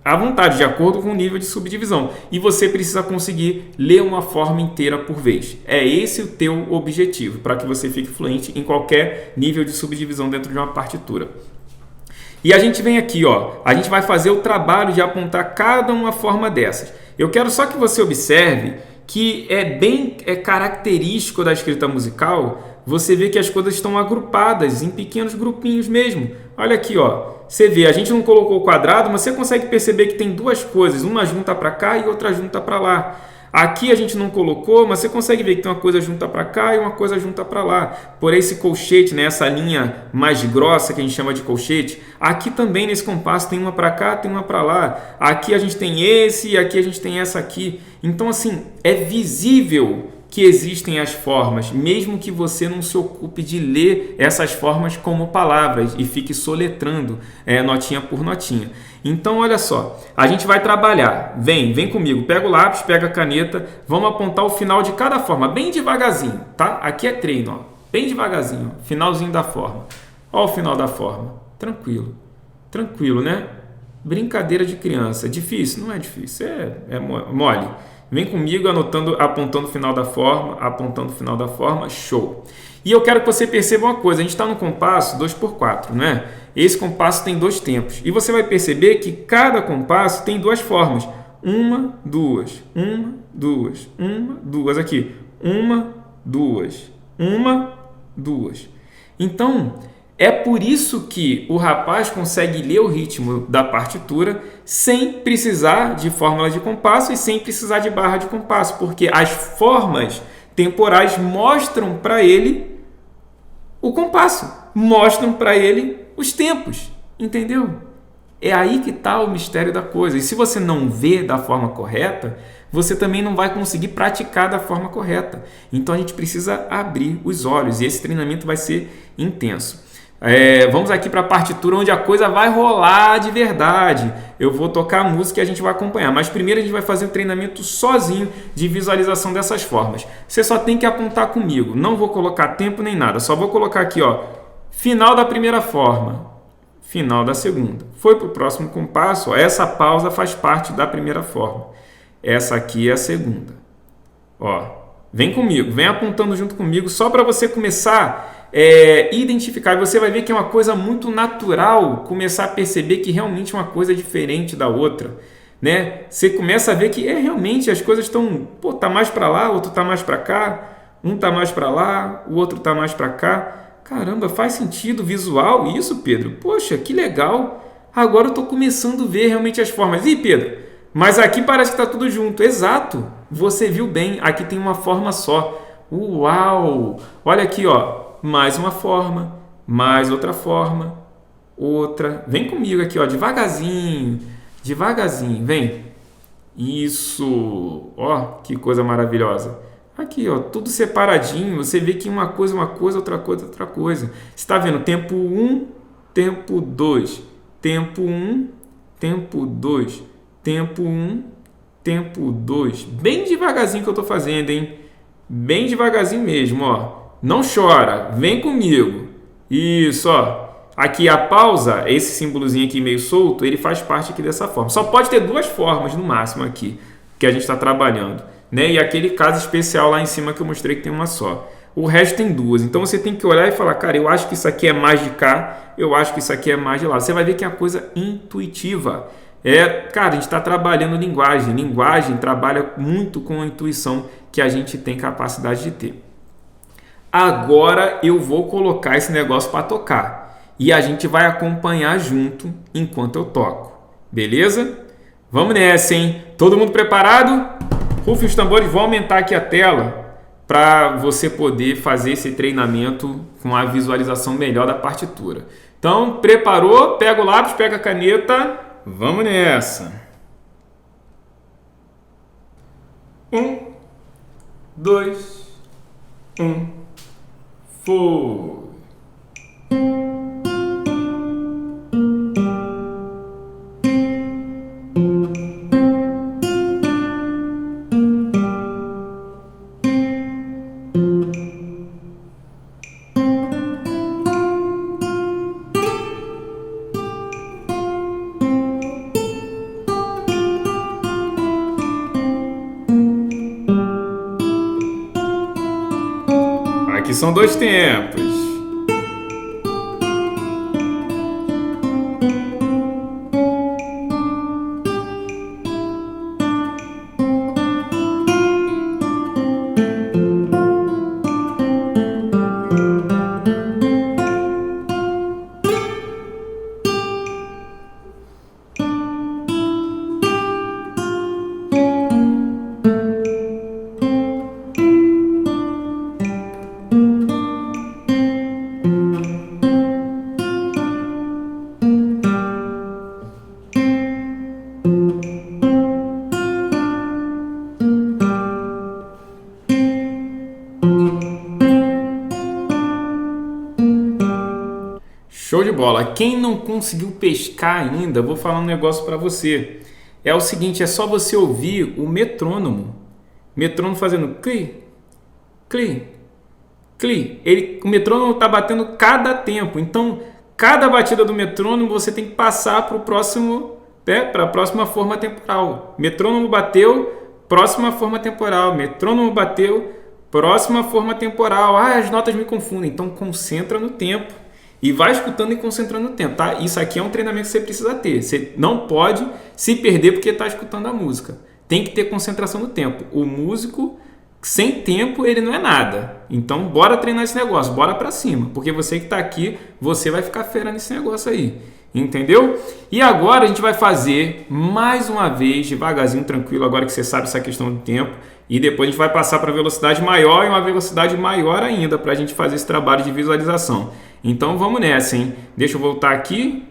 à vontade, de acordo com o nível de subdivisão. E você precisa conseguir ler uma forma inteira por vez. É esse o teu objetivo, para que você fique fluente em qualquer nível de subdivisão dentro de uma partitura. E a gente vem aqui, ó, a gente vai fazer o trabalho de apontar cada uma forma dessas. Eu quero só que você observe que é característico da escrita musical, você vê que as coisas estão agrupadas em pequenos grupinhos mesmo. Olha aqui, ó, você vê, a gente não colocou o quadrado, mas você consegue perceber que tem duas coisas, uma junta para cá e outra junta para lá. Aqui a gente não colocou, mas você consegue ver que tem uma coisa junta para cá e uma coisa junta para lá. Por esse colchete, né, essa linha mais grossa que a gente chama de colchete, aqui também nesse compasso tem uma para cá, tem uma para lá. Aqui a gente tem esse e aqui a gente tem essa aqui. Então, assim, é visível que existem as formas, mesmo que você não se ocupe de ler essas formas como palavras e fique soletrando notinha por notinha. Então, olha só, a gente vai trabalhar. Vem comigo, pega o lápis, pega a caneta, vamos apontar o final de cada forma, bem devagarzinho, tá? Aqui é treino, ó, bem devagarzinho, ó, finalzinho da forma. Ó o final da forma, tranquilo, né? Brincadeira de criança, difícil? Não é difícil, é mole. Vem comigo apontando o final da forma, show. E eu quero que você perceba uma coisa, a gente está no compasso 2x4, né? Esse compasso tem 2 tempos. E você vai perceber que cada compasso tem 2 formas. 1, 2, 1, 2, 1, 2. Aqui, 1, 2, 1, 2. Então, é por isso que o rapaz consegue ler o ritmo da partitura sem precisar de fórmula de compasso e sem precisar de barra de compasso, porque as formas temporais mostram para ele o compasso, mostram para ele os tempos, entendeu? É aí que está o mistério da coisa. E se você não vê da forma correta, você também não vai conseguir praticar da forma correta. Então a gente precisa abrir os olhos e esse treinamento vai ser intenso. Vamos aqui para a partitura onde a coisa vai rolar de verdade. Eu vou tocar a música e a gente vai acompanhar. Mas primeiro a gente vai fazer o treinamento sozinho de visualização dessas formas. Você só tem que apontar comigo. Não vou colocar tempo nem nada. Só vou colocar aqui, ó, final da primeira forma, final da segunda. Foi para o próximo compasso. Ó, essa pausa faz parte da primeira forma. Essa aqui é a segunda. Ó, vem comigo, vem apontando junto comigo só para você começar identificar, e você vai ver que é uma coisa muito natural começar a perceber que realmente é uma coisa diferente da outra, né? Você começa a ver que realmente as coisas estão, tá mais para lá, o outro tá mais para cá, um tá mais para lá, o outro tá mais para cá. Caramba, faz sentido visual isso, Pedro? Poxa, que legal! Agora eu tô começando a ver realmente as formas. Ih, Pedro, mas aqui parece que tá tudo junto. Exato, você viu bem, aqui tem uma forma só. Uau! Olha aqui, ó. Mais uma forma, mais outra forma, outra. Vem comigo aqui, ó, devagarzinho, vem. Isso. Ó, que coisa maravilhosa. Aqui, ó, tudo separadinho. Você vê que uma coisa, outra coisa, outra coisa. Você está vendo tempo 1, tempo 2, tempo 1, tempo 2, tempo 1, tempo 2. Bem devagarzinho que eu estou fazendo, hein? Bem devagarzinho mesmo, ó. Não chora, vem comigo. Isso, ó. Aqui a pausa, esse símbolozinho aqui meio solto, ele faz parte aqui dessa forma. Só pode ter 2 formas no máximo aqui que a gente está trabalhando, né? E aquele caso especial lá em cima que eu mostrei que tem uma só. O resto tem 2. Então você tem que olhar e falar, cara, eu acho que isso aqui é mais de cá, eu acho que isso aqui é mais de lá. Você vai ver que é uma coisa intuitiva. Cara, a gente está trabalhando linguagem. Linguagem trabalha muito com a intuição que a gente tem capacidade de ter. Agora eu vou colocar esse negócio para tocar. E a gente vai acompanhar junto enquanto eu toco. Beleza? Vamos nessa, hein? Todo mundo preparado? Rufem os tambores, vou aumentar aqui a tela para você poder fazer esse treinamento com a visualização melhor da partitura. Então, preparou? Pega o lápis, pega a caneta. Vamos nessa. 1, 2, 1, foi. Aqui são 2 tempos. Show de bola. Quem não conseguiu pescar ainda, vou falar um negócio para você. É o seguinte, é só você ouvir o metrônomo. Metrônomo fazendo cli, cli, cli. O metrônomo está batendo cada tempo. Então, cada batida do metrônomo você tem que passar para o próximo, para a próxima forma temporal. Metrônomo bateu, próxima forma temporal. Metrônomo bateu, próxima forma temporal. As notas me confundem. Então, concentra no tempo. E vai escutando e concentrando no tempo, tá? Isso aqui é um treinamento que você precisa ter. Você não pode se perder porque está escutando a música. Tem que ter concentração no tempo. O músico, sem tempo, ele não é nada. Então, bora treinar esse negócio. Bora pra cima. Porque você que está aqui, você vai ficar fera nesse negócio aí. Entendeu? E agora a gente vai fazer mais uma vez, devagarzinho, tranquilo, agora que você sabe essa questão do tempo. E depois a gente vai passar para velocidade maior e uma velocidade maior ainda para a gente fazer esse trabalho de visualização. Então vamos nessa, hein? Deixa eu voltar aqui.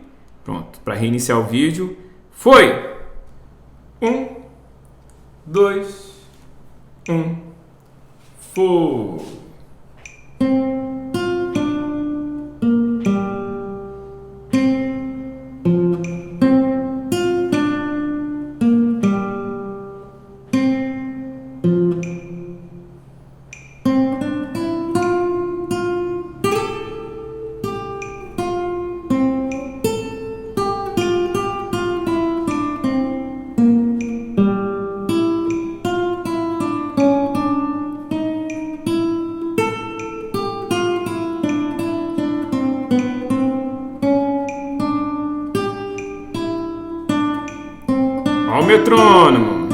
Pronto, para reiniciar o vídeo. Foi! 1, 2, 1, foi! Ao metrônomo.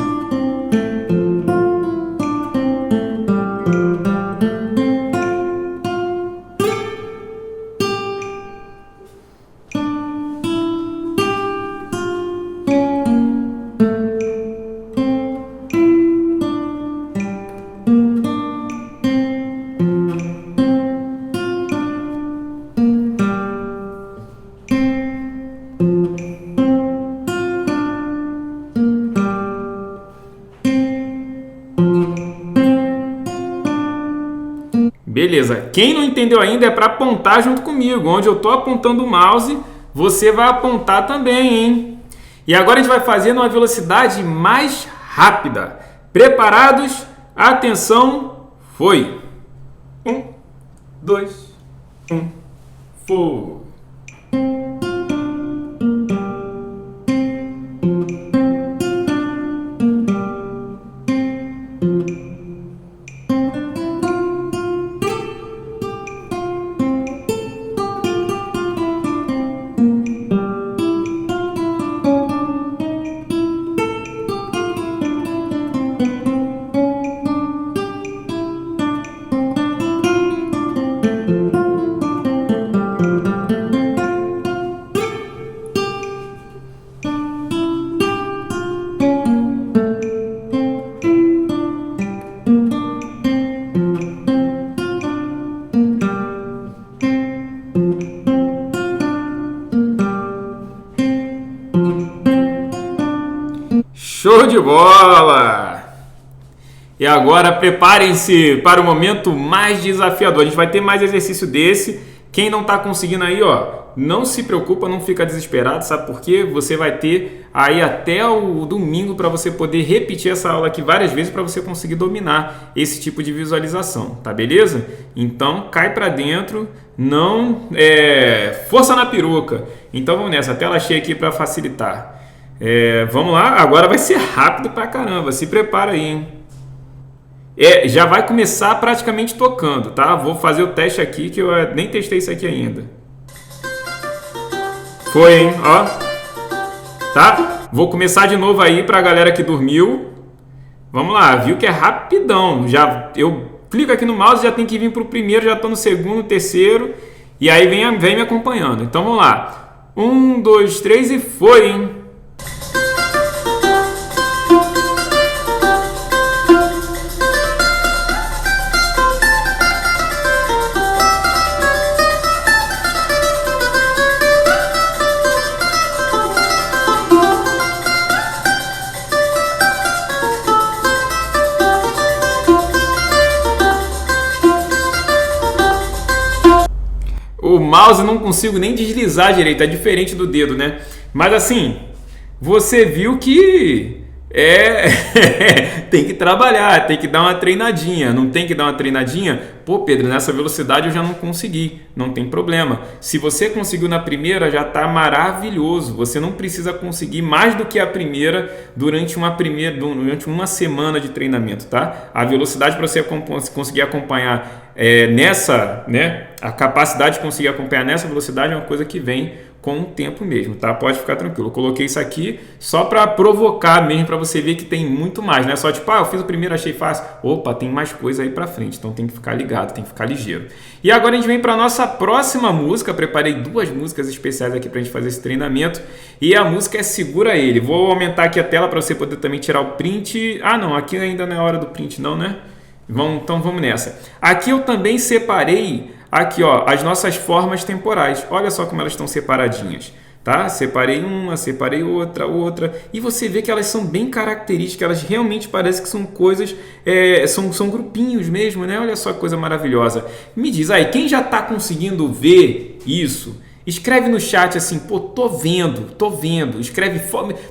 Beleza. Quem não entendeu ainda é para apontar junto comigo. Onde eu estou apontando o mouse, você vai apontar também, hein? E agora a gente vai fazer numa velocidade mais rápida. Preparados? Atenção, foi! 1, 2, 1, foi! Show de bola! E agora preparem-se para o momento mais desafiador. A gente vai ter mais exercício desse. Quem não está conseguindo aí, ó, não se preocupa, não fica desesperado, sabe por quê? Você vai ter aí até o domingo para você poder repetir essa aula aqui várias vezes para você conseguir dominar esse tipo de visualização, tá beleza? Então cai para dentro, não força na peruca. Então vamos nessa, a tela cheia aqui para facilitar. Vamos lá, agora vai ser rápido pra caramba, se prepara aí, hein? Já vai começar praticamente tocando, tá? Vou fazer o teste aqui que eu nem testei isso aqui ainda. Foi, hein? Ó. Tá? Vou começar de novo aí pra galera que dormiu. Vamos lá, viu que é rapidão. Eu clico aqui no mouse, já tem que vir pro primeiro, já tô no segundo, terceiro. E aí vem me acompanhando. Então vamos lá. 1, 2, 3 e foi, hein? O mouse não consigo nem deslizar direito, é diferente do dedo, né? Mas assim, você viu que tem que trabalhar, tem que dar uma treinadinha. Não tem que dar uma treinadinha? Pô, Pedro, nessa velocidade eu já não consegui. Não tem problema. Se você conseguiu na primeira, já está maravilhoso. Você não precisa conseguir mais do que a primeira durante uma semana de treinamento, tá? A velocidade para você conseguir acompanhar nessa, né? A capacidade de conseguir acompanhar nessa velocidade é uma coisa que vem com o tempo mesmo, tá? Pode ficar tranquilo. Eu coloquei isso aqui só para provocar mesmo, para você ver que tem muito mais, não é só tipo, eu fiz o primeiro, achei fácil. Opa, tem mais coisa aí para frente, então tem que ficar ligado, tem que ficar ligeiro. E agora a gente vem para nossa próxima música. Preparei 2 músicas especiais aqui pra gente fazer esse treinamento. E a música é Segura Ele. Vou aumentar aqui a tela para você poder também tirar o print. Ah, não, aqui ainda não é hora do print não, né? Então vamos nessa. Aqui eu também separei aqui, ó, as nossas formas temporais. Olha só como elas estão separadinhas, tá? Separei uma, separei outra. E você vê que elas são bem características. Elas realmente parecem que são coisas, são grupinhos mesmo, né? Olha só que coisa maravilhosa. Me diz aí, quem já está conseguindo ver isso? Escreve no chat assim, pô, tô vendo. Escreve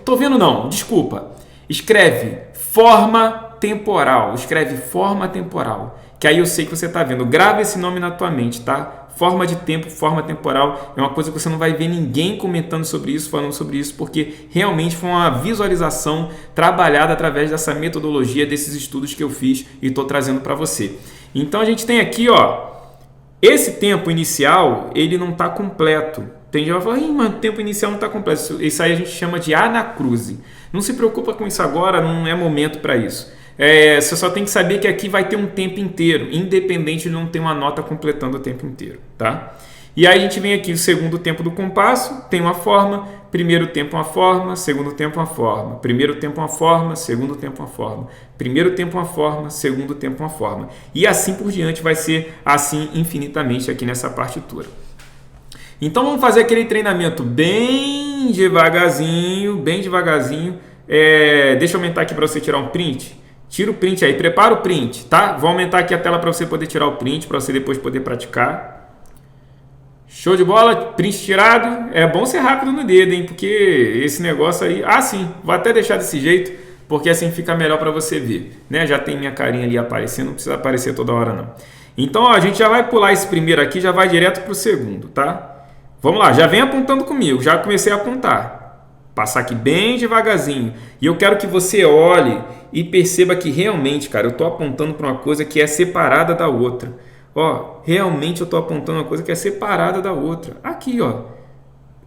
tô vendo não, desculpa. Escreve forma temporal. Escreve forma temporal. Que aí eu sei que você está vendo. Grava esse nome na tua mente, tá? Forma de tempo, forma temporal. É uma coisa que você não vai ver ninguém comentando sobre isso, falando sobre isso, porque realmente foi uma visualização trabalhada através dessa metodologia, desses estudos que eu fiz e estou trazendo para você. Então a gente tem aqui, ó, esse tempo inicial, ele não está completo. Tem gente que vai falar, mas o tempo inicial não está completo. Isso aí a gente chama de anacruse. Não se preocupa com isso agora, não é momento para isso. Você só tem que saber que aqui vai ter um tempo inteiro, independente de não ter uma nota completando o tempo inteiro, tá? E aí a gente vem aqui o segundo tempo do compasso, tem uma forma, primeiro tempo uma forma, segundo tempo uma forma, primeiro tempo uma forma, segundo tempo uma forma, primeiro tempo uma forma, segundo tempo uma forma. E assim por diante, vai ser assim infinitamente aqui nessa partitura. Então vamos fazer aquele treinamento bem devagarzinho, Deixa eu aumentar aqui para você tirar um print. Tira o print aí, prepara o print, tá? Vou aumentar aqui a tela para você poder tirar o print, para você depois poder praticar. Show de bola, print tirado. É bom ser rápido no dedo, hein? Porque esse negócio aí... Ah, sim, vou até deixar desse jeito, porque assim fica melhor para você ver, né? Já tem minha carinha ali aparecendo, não precisa aparecer toda hora não. Então, ó, a gente já vai pular esse primeiro aqui, já vai direto pro segundo, tá? Vamos lá, já vem apontando comigo, já comecei a apontar. Passar aqui bem devagarzinho. E eu quero que você olhe e perceba que realmente, cara, eu estou apontando para uma coisa que é separada da outra. Ó, realmente eu estou apontando uma coisa que é separada da outra. Aqui, ó.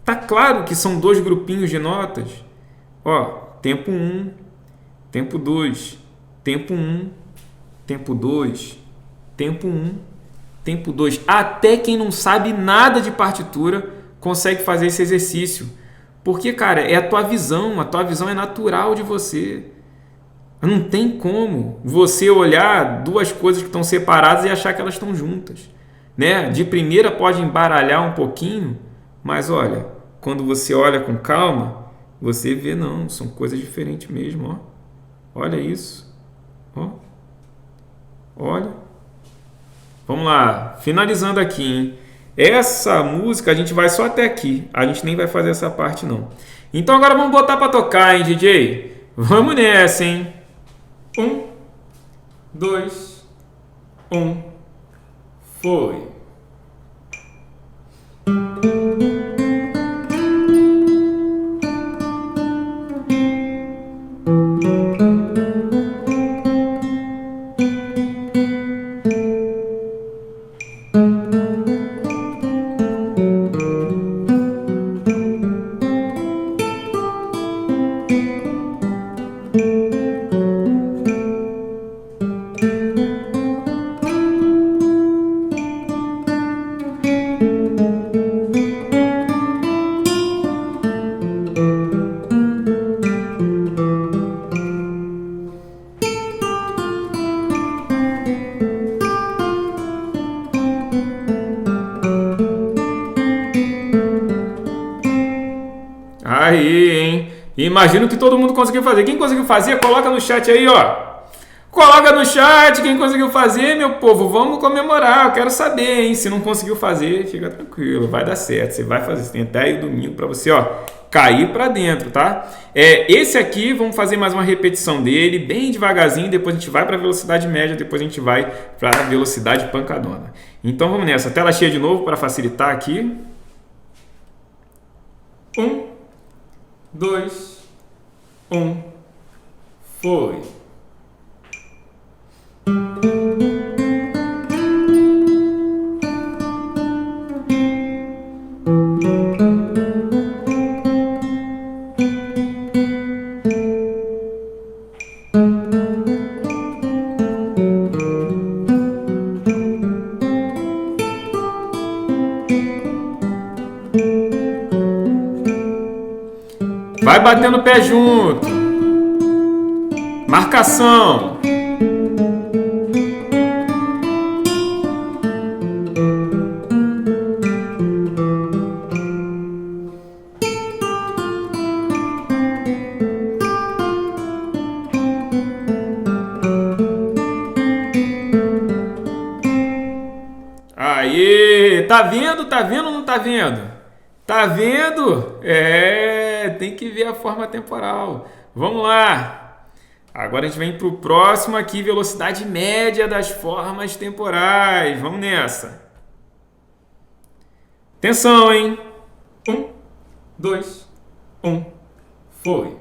Tá claro que são dois grupinhos de notas. Ó, tempo 1, tempo 2, tempo 1, tempo 2, tempo 1, tempo 2. Até quem não sabe nada de partitura consegue fazer esse exercício. Porque, cara, é a tua visão é natural de você. Não tem como você olhar duas coisas que estão separadas e achar que elas estão juntas, né? De primeira pode embaralhar um pouquinho, mas olha, quando você olha com calma, você vê, não, são coisas diferentes mesmo, ó. Olha isso, ó. Olha. Vamos lá, finalizando aqui, hein? Essa música a gente vai só até aqui. A gente nem vai fazer essa parte, não. Então agora vamos botar pra tocar, hein, DJ? Vamos nessa, hein? 1, 2, 1. Foi. Aí, hein? Imagino que todo mundo conseguiu fazer. Quem conseguiu fazer, coloca no chat aí, ó. Coloca no chat quem conseguiu fazer, meu povo. Vamos comemorar. Eu quero saber, hein? Se não conseguiu fazer, fica tranquilo. Vai dar certo. Você vai fazer. Você tem até aí domingo pra você, ó, cair pra dentro, tá? Esse aqui, vamos fazer mais uma repetição dele, bem devagarzinho. Depois a gente vai pra velocidade média. Depois a gente vai pra velocidade pancadona. Então vamos nessa. Tela cheia de novo para facilitar aqui. 1, 2, 1, foi. Vai batendo o pé junto. Marcação. Aê! Tá vendo? Tá vendo ou não tá vendo? Tá vendo? Tem que ver a forma temporal. Vamos lá. Agora a gente vem para o próximo aqui, velocidade média das formas temporais. Vamos nessa. Atenção, hein? 1, 2, 1, foi.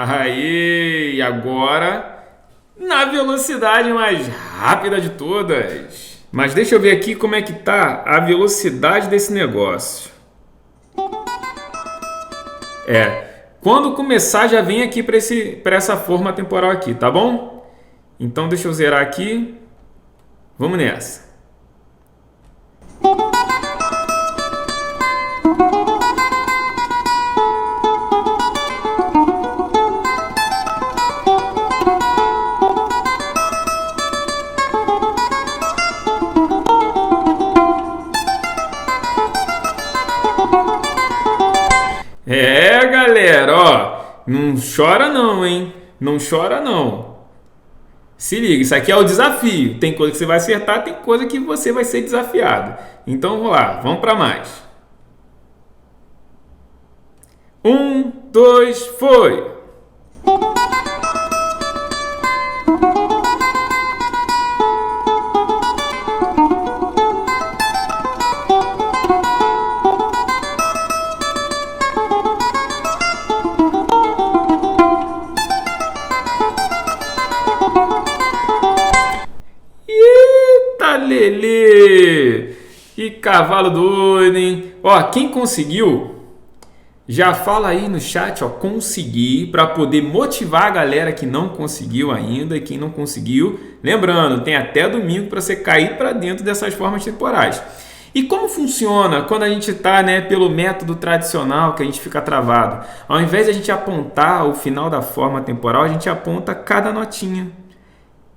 Aí, agora na velocidade mais rápida de todas. Mas deixa eu ver aqui como é que tá a velocidade desse negócio. Quando começar, já vem aqui para essa forma temporal aqui, tá bom? Então deixa eu zerar aqui. Vamos nessa. Galera, ó, não chora não, hein? Não chora não. Se liga, isso aqui é o desafio. Tem coisa que você vai acertar, tem coisa que você vai ser desafiado. Então vamos lá, vamos para mais. 1, 2, foi! Lelê! Que cavalo doido, hein? Ó, quem conseguiu, já fala aí no chat, ó, consegui, para poder motivar a galera que não conseguiu ainda. E quem não conseguiu, lembrando, tem até domingo para você cair para dentro dessas formas temporais. E como funciona quando a gente está, né, pelo método tradicional, que a gente fica travado? Ao invés de a gente apontar o final da forma temporal, a gente aponta cada notinha.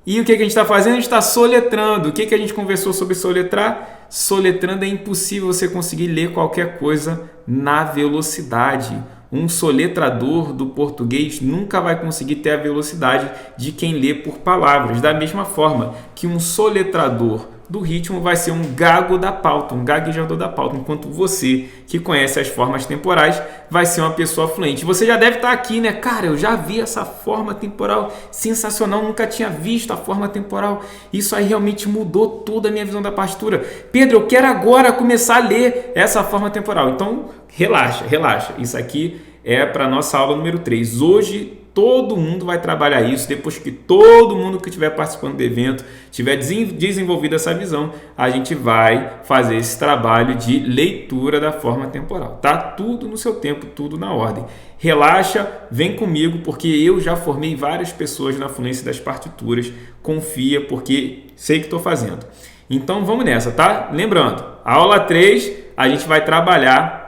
E o que a gente está fazendo? A gente está soletrando. O que a gente conversou sobre soletrar? Soletrando é impossível você conseguir ler qualquer coisa na velocidade. Um soletrador do português nunca vai conseguir ter a velocidade de quem lê por palavras. Da mesma forma que um soletrador do ritmo vai ser um gago da pauta, um gaguejador da pauta, enquanto você, que conhece as formas temporais, vai ser uma pessoa fluente. Você já deve estar aqui, né? Cara, eu já vi essa forma temporal sensacional, nunca tinha visto a forma temporal. Isso aí realmente mudou toda a minha visão da partitura. Pedro, eu quero agora começar a ler essa forma temporal. Então, relaxa, relaxa. Isso aqui é para a nossa aula número 3. Hoje, todo mundo vai trabalhar isso. Depois que todo mundo que estiver participando do evento tiver desenvolvido essa visão, a gente vai fazer esse trabalho de leitura da forma temporal. Tá? Tudo no seu tempo, tudo na ordem. Relaxa, vem comigo, porque eu já formei várias pessoas na fluência das partituras. Confia, porque sei que estou fazendo. Então vamos nessa, tá? Lembrando, a aula 3 a gente vai trabalhar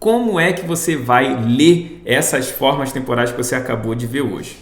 como é que você vai ler essas formas temporais que você acabou de ver hoje.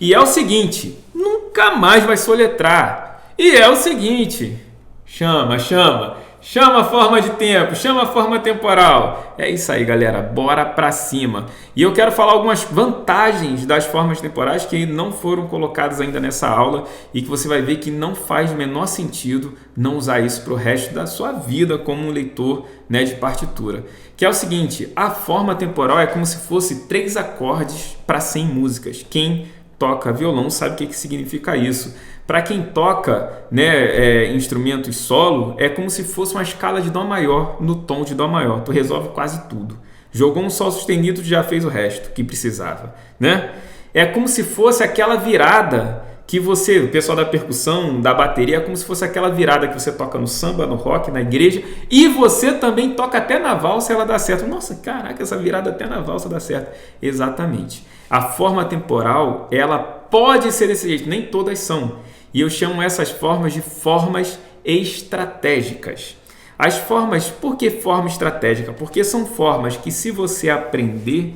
E é o seguinte, nunca mais vai soletrar. E é o seguinte, chama a forma de tempo, chama a forma temporal. É isso aí, galera, bora pra cima. E eu quero falar algumas vantagens das formas temporais que não foram colocadas ainda nessa aula e que você vai ver que não faz o menor sentido não usar isso para o resto da sua vida como um leitor, né, de partitura. Que é o seguinte, a forma temporal é como se fosse 3 acordes para 100 músicas. Quem toca violão sabe o que significa isso. Para quem toca, né, instrumentos solo, é como se fosse uma escala de Dó maior no tom de Dó maior. Tu resolve quase tudo. Jogou um Sol sustenido, tu já fez o resto que precisava, né? É como se fosse aquela virada que você, o pessoal da percussão, da bateria, é como se fosse aquela virada que você toca no samba, no rock, na igreja, e você também toca até na valsa e ela dá certo. Nossa, caraca, essa virada até na valsa dá certo. Exatamente. A forma temporal, ela pode ser desse jeito, nem todas são. E eu chamo essas formas de formas estratégicas. As formas, por que forma estratégica? Porque são formas que, se você aprender,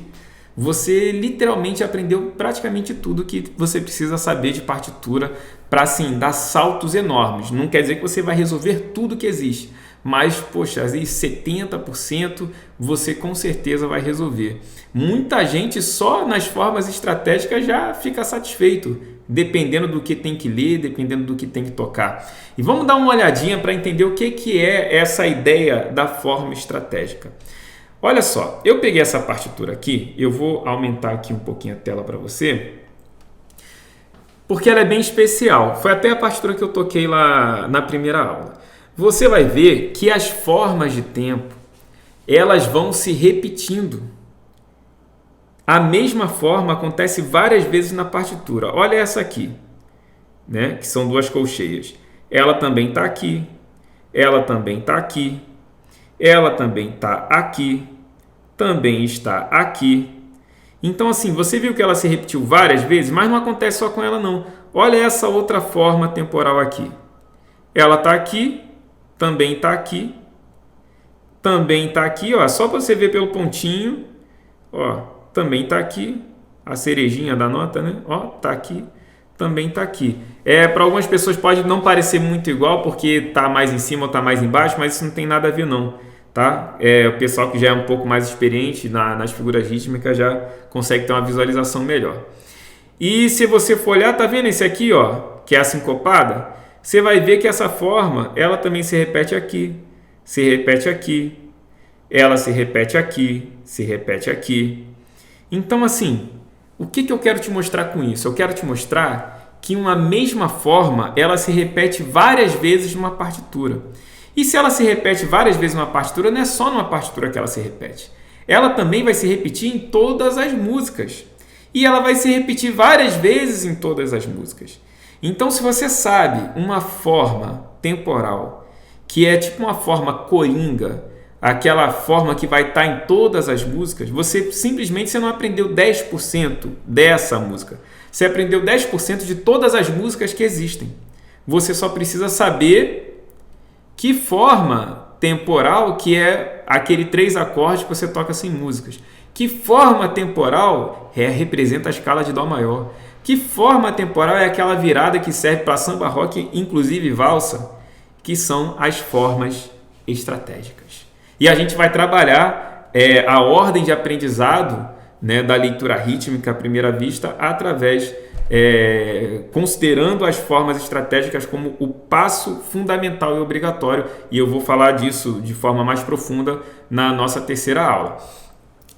você literalmente aprendeu praticamente tudo que você precisa saber de partitura para, assim, dar saltos enormes. Não quer dizer que você vai resolver tudo que existe, mas, poxa, aí 70% você com certeza vai resolver. Muita gente só nas formas estratégicas já fica satisfeito, dependendo do que tem que ler, dependendo do que tem que tocar. E vamos dar uma olhadinha para entender o que é essa ideia da forma estratégica. Olha só, eu peguei essa partitura aqui, eu vou aumentar aqui um pouquinho a tela para você, porque ela é bem especial. Foi até a partitura que eu toquei lá na primeira aula. Você vai ver que as formas de tempo, elas vão se repetindo. A mesma forma acontece várias vezes na partitura. Olha essa aqui, né? Que são 2 colcheias. Ela também está aqui, ela também está aqui, ela também está aqui, também está aqui. Então, assim, você viu que ela se repetiu várias vezes, mas não acontece só com ela, não. Olha essa outra forma temporal aqui. Ela está aqui, também está aqui, também está aqui, ó, só para você ver pelo pontinho, ó, também está aqui, a cerejinha da nota, né? Ó, está aqui, também está aqui. Para algumas pessoas pode não parecer muito igual, porque está mais em cima ou está mais embaixo, mas isso não tem nada a ver, não. Tá? O pessoal que já é um pouco mais experiente nas figuras rítmicas já consegue ter uma visualização melhor. E se você for olhar, tá vendo esse aqui, ó, que é a sincopada? Você vai ver que essa forma, ela também se repete aqui, se repete aqui, ela se repete aqui, se repete aqui. Então, assim, o que eu quero te mostrar com isso? Eu quero te mostrar que uma mesma forma, ela se repete várias vezes numa partitura. E se ela se repete várias vezes numa partitura, não é só numa partitura que ela se repete. Ela também vai se repetir em todas as músicas. E ela vai se repetir várias vezes em todas as músicas. Então, se você sabe uma forma temporal, que é tipo uma forma coringa, aquela forma que vai estar em todas as músicas, você não aprendeu 10% dessa música. Você aprendeu 10% de todas as músicas que existem. Você só precisa saber que forma temporal que é aquele 3 acordes que você toca sem músicas. Que forma temporal representa a escala de Dó maior. Que forma temporal é aquela virada que serve para samba rock, inclusive valsa, que são as formas estratégicas. E a gente vai trabalhar a ordem de aprendizado, né, da leitura rítmica à primeira vista através considerando as formas estratégicas como o passo fundamental e obrigatório, e eu vou falar disso de forma mais profunda na nossa terceira aula.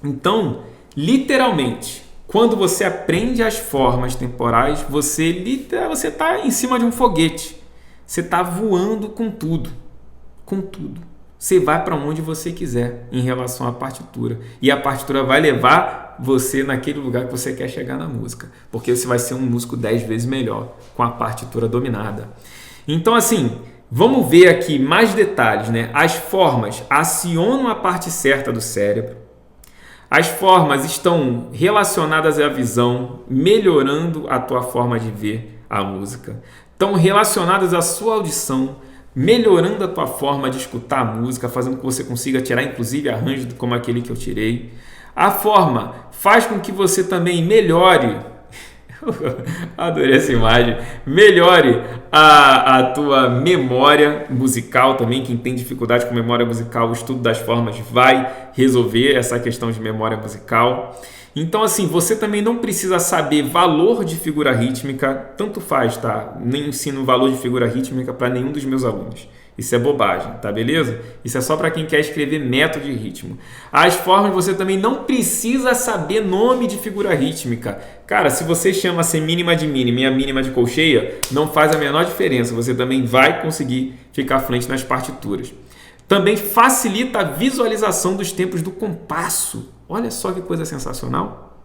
Então, literalmente, quando você aprende as formas temporais, você está em cima de um foguete, você está voando com tudo, Você vai para onde você quiser em relação à partitura, e a partitura vai levar você naquele lugar que você quer chegar na música, porque você vai ser um músico 10 vezes melhor com a partitura dominada. Então, assim, vamos ver aqui mais detalhes, né? As formas acionam a parte certa do cérebro. As formas estão relacionadas à visão, melhorando a tua forma de ver a música. Estão relacionadas à sua audição, melhorando a tua forma de escutar a música, fazendo com que você consiga tirar, inclusive, arranjos como aquele que eu tirei. A forma faz com que você também melhore, adorei essa imagem, melhore a tua memória musical também. Quem tem dificuldade com memória musical, o estudo das formas vai resolver essa questão de memória musical. Então, assim, você também não precisa saber valor de figura rítmica, tanto faz, tá? Nem ensino valor de figura rítmica para nenhum dos meus alunos. Isso é bobagem, tá beleza? Isso é só para quem quer escrever método de ritmo. As formas, você também não precisa saber nome de figura rítmica. Cara, se você chama semínima de mínima e a mínima de colcheia, não faz a menor diferença. Você também vai conseguir ficar à frente nas partituras. Também facilita a visualização dos tempos do compasso. Olha só que coisa sensacional.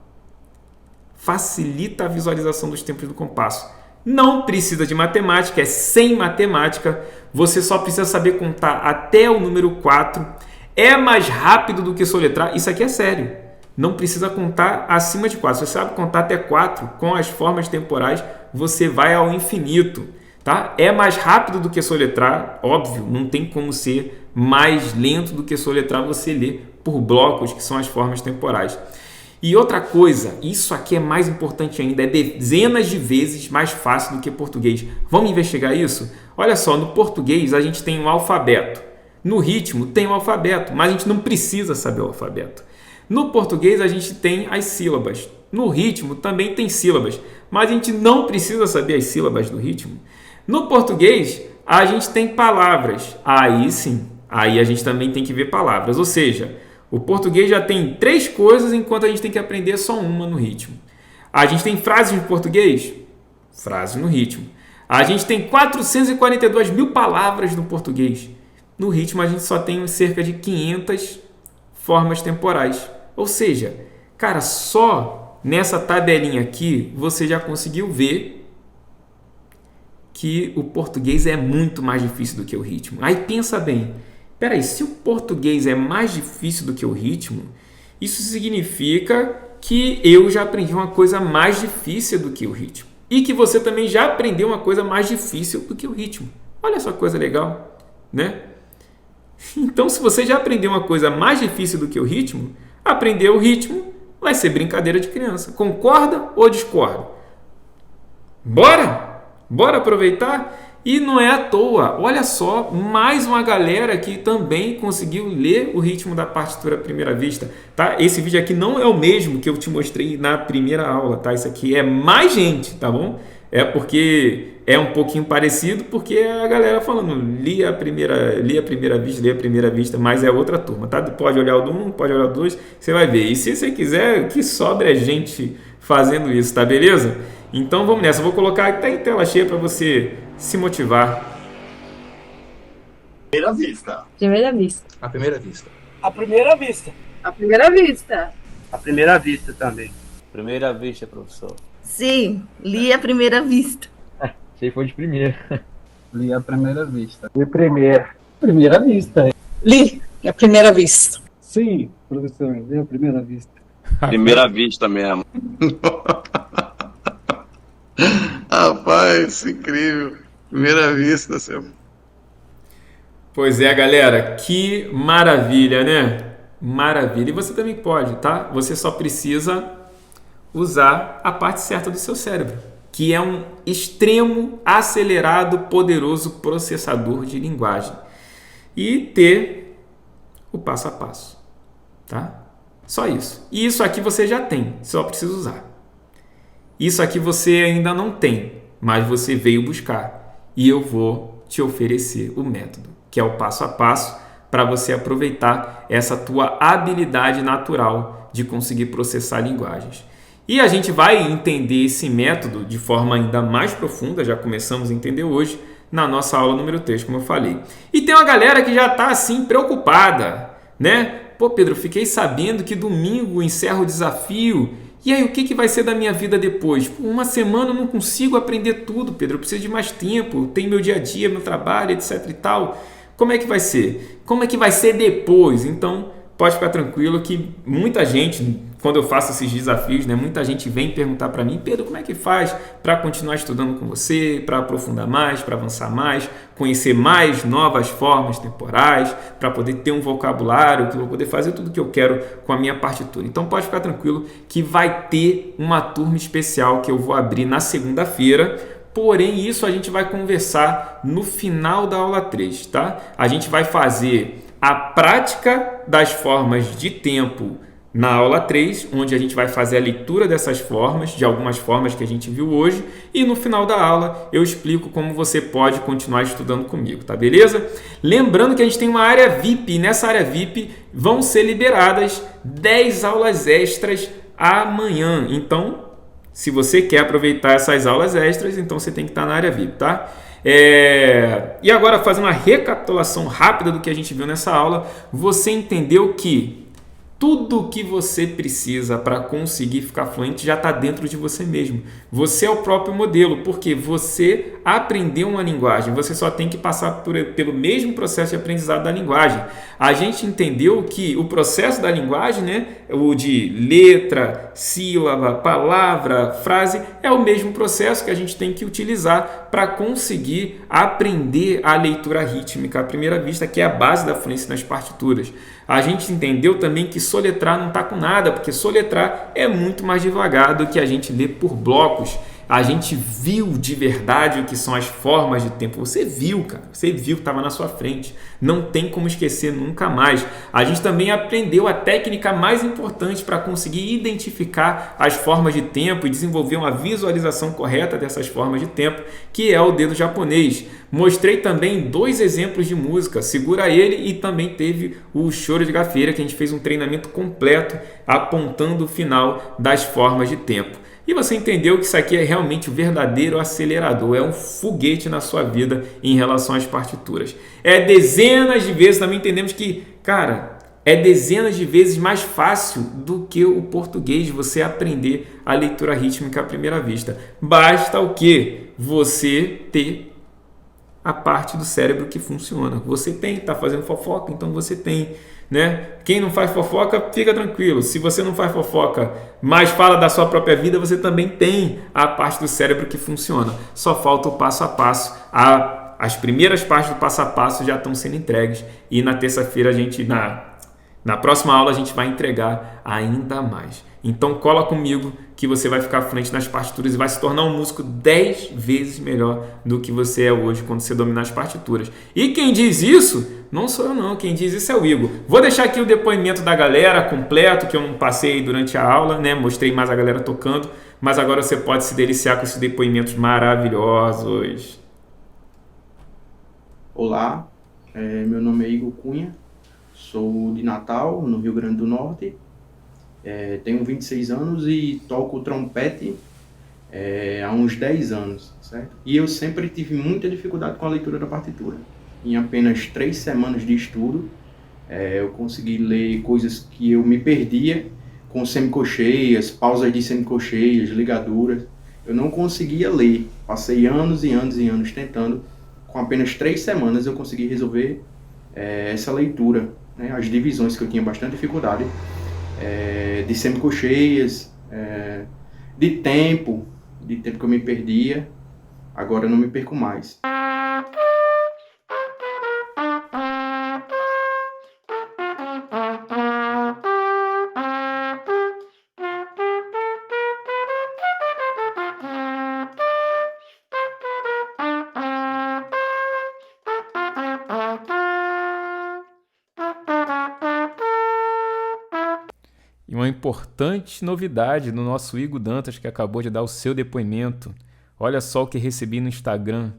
Facilita a visualização dos tempos do compasso. Não precisa de matemática, é sem matemática. Você só precisa saber contar até o número 4. É mais rápido do que soletrar. Isso aqui é sério. Não precisa contar acima de 4. Você sabe contar até 4 com as formas temporais, você vai ao infinito. Tá? É mais rápido do que soletrar, óbvio, não tem como ser mais lento do que soletrar, você lê por blocos, que são as formas temporais. E outra coisa, isso aqui é mais importante ainda, é dezenas de vezes mais fácil do que português. Vamos investigar isso? Olha só, no português a gente tem um alfabeto. No ritmo tem um alfabeto, mas a gente não precisa saber o alfabeto. No português a gente tem as sílabas. No ritmo também tem sílabas, mas a gente não precisa saber as sílabas do ritmo. No português a gente tem palavras. Aí sim, aí a gente também tem que ver palavras. Ou seja, o português já tem 3 coisas, enquanto a gente tem que aprender só uma no ritmo. A gente tem frases no português, frases no ritmo. A gente tem 442 mil palavras no português. No ritmo a gente só tem cerca de 500 formas temporais. Ou seja, cara, só nessa tabelinha aqui você já conseguiu ver que o português é muito mais difícil do que o ritmo. Aí pensa bem, peraí, se o português é mais difícil do que o ritmo, isso significa que eu já aprendi uma coisa mais difícil do que o ritmo. E que você também já aprendeu uma coisa mais difícil do que o ritmo. Olha só que coisa legal, né? Então, se você já aprendeu uma coisa mais difícil do que o ritmo, aprender o ritmo vai ser brincadeira de criança. Concorda ou discorda? Bora? Bora aproveitar? E não é à toa, olha só, mais uma galera que também conseguiu ler o ritmo da partitura à primeira vista, tá? Esse vídeo aqui não é o mesmo que eu te mostrei na primeira aula, tá? Isso aqui é mais gente, tá bom? É porque é um pouquinho parecido, porque a galera falando, li a primeira vista, mas é outra turma, tá? Pode olhar o do 1, pode olhar o 2, você vai ver. E se você quiser, que sobra é gente fazendo isso, tá beleza? Então vamos nessa, eu vou colocar até em tela cheia para você se motivar. Primeira vista. Primeira vista. A primeira vista. A primeira vista. A primeira vista. À primeira vista também. Primeira vista, professor. Sim, li a primeira vista. Sei foi de primeira. Li a primeira vista. E primeira. Primeira vista. Li a primeira vista. Sim, professor, li a primeira vista. Primeira vista mesmo. Rapaz, incrível. Primeira vista, seu. Pois é, galera, que maravilha, né? Maravilha. E você também pode, tá? Você só precisa usar a parte certa do seu cérebro, que é um extremo, acelerado, poderoso processador de linguagem. E ter o passo a passo, tá? Só isso. E isso aqui você já tem, só precisa usar. Isso aqui você ainda não tem, mas você veio buscar. E eu vou te oferecer o método, que é o passo a passo, para você aproveitar essa tua habilidade natural de conseguir processar linguagens. E a gente vai entender esse método de forma ainda mais profunda, já começamos a entender hoje, na nossa aula número 3, como eu falei. E tem uma galera que já está assim preocupada, né? Pô, Pedro, fiquei sabendo que domingo encerra o desafio. E aí, o que vai ser da minha vida depois? Por uma semana eu não consigo aprender tudo, Pedro. Eu preciso de mais tempo. Tem meu dia a dia, meu trabalho, etc e tal. Como é que vai ser? Como é que vai ser depois? Então, pode ficar tranquilo que muita gente, quando eu faço esses desafios, né, muita gente vem perguntar para mim, Pedro, como é que faz para continuar estudando com você, para aprofundar mais, para avançar mais, conhecer mais novas formas temporais, para poder ter um vocabulário, que eu vou poder fazer tudo o que eu quero com a minha partitura. Então pode ficar tranquilo que vai ter uma turma especial que eu vou abrir na segunda-feira. Porém, isso a gente vai conversar no final da aula 3, tá? A gente vai fazer a prática das formas de tempo na aula 3, onde a gente vai fazer a leitura dessas formas, de algumas formas que a gente viu hoje, e no final da aula eu explico como você pode continuar estudando comigo, tá beleza? Lembrando que a gente tem uma área VIP, e nessa área VIP vão ser liberadas 10 aulas extras amanhã. Então, se você quer aproveitar essas aulas extras, então você tem que estar na área VIP, tá? E agora, fazendo uma recapitulação rápida do que a gente viu nessa aula, você entendeu que tudo o que você precisa para conseguir ficar fluente já está dentro de você mesmo. Você é o próprio modelo, porque você aprendeu uma linguagem, você só tem que passar pelo mesmo processo de aprendizado da linguagem. A gente entendeu que o processo da linguagem, né, o de letra, sílaba, palavra, frase, é o mesmo processo que a gente tem que utilizar para conseguir aprender a leitura rítmica à primeira vista, que é a base da fluência nas partituras. A gente entendeu também que soletrar não está com nada, porque soletrar é muito mais devagar do que a gente lê por blocos. A gente viu de verdade o que são as formas de tempo. Você viu, cara. Você viu que estava na sua frente. Não tem como esquecer nunca mais. A gente também aprendeu a técnica mais importante para conseguir identificar as formas de tempo e desenvolver uma visualização correta dessas formas de tempo, que é o dedo japonês. Mostrei também 2 exemplos de música, Segura Ele, e também teve o Choro de Gafieira, que a gente fez um treinamento completo apontando o final das formas de tempo. E você entendeu que isso aqui é realmente o verdadeiro acelerador, é um foguete na sua vida em relação às partituras. É dezenas de vezes, também entendemos que, cara, é dezenas de vezes mais fácil do que o português você aprender a leitura rítmica à primeira vista. Basta o quê? Você ter a parte do cérebro que funciona. Você tem, está fazendo fofoca, então você tem. né? Quem não faz fofoca, fica tranquilo. Se você não faz fofoca, mas fala da sua própria vida, você também tem a parte do cérebro que funciona. Só falta o passo a passo. As primeiras partes do passo a passo já estão sendo entregues. E na terça-feira, na próxima aula, a gente vai entregar ainda mais. Então cola comigo que você vai ficar fluente nas partituras e vai se tornar um músico 10 vezes melhor do que você é hoje quando você dominar as partituras. E quem diz isso não sou eu não, quem diz isso é o Igor. Vou deixar aqui o depoimento da galera completo, que eu não passei durante a aula, né? Mostrei mais a galera tocando, mas agora você pode se deliciar com esses depoimentos maravilhosos. Olá, meu nome é Igor Cunha, sou de Natal, no Rio Grande do Norte. Tenho 26 anos e toco trompete há uns 10 anos, certo? E eu sempre tive muita dificuldade com a leitura da partitura. Em apenas 3 semanas de estudo, eu consegui ler coisas que eu me perdia com semicolcheias, pausas de semicolcheias, ligaduras. Eu não conseguia ler, passei anos e anos e anos tentando. Com apenas 3 semanas eu consegui resolver essa leitura, né? As divisões que eu tinha bastante dificuldade. De semicolcheias, de tempo que eu me perdia, agora eu não me perco mais. E uma importante novidade no nosso Igor Dantas, que acabou de dar o seu depoimento. Olha só o que recebi no Instagram.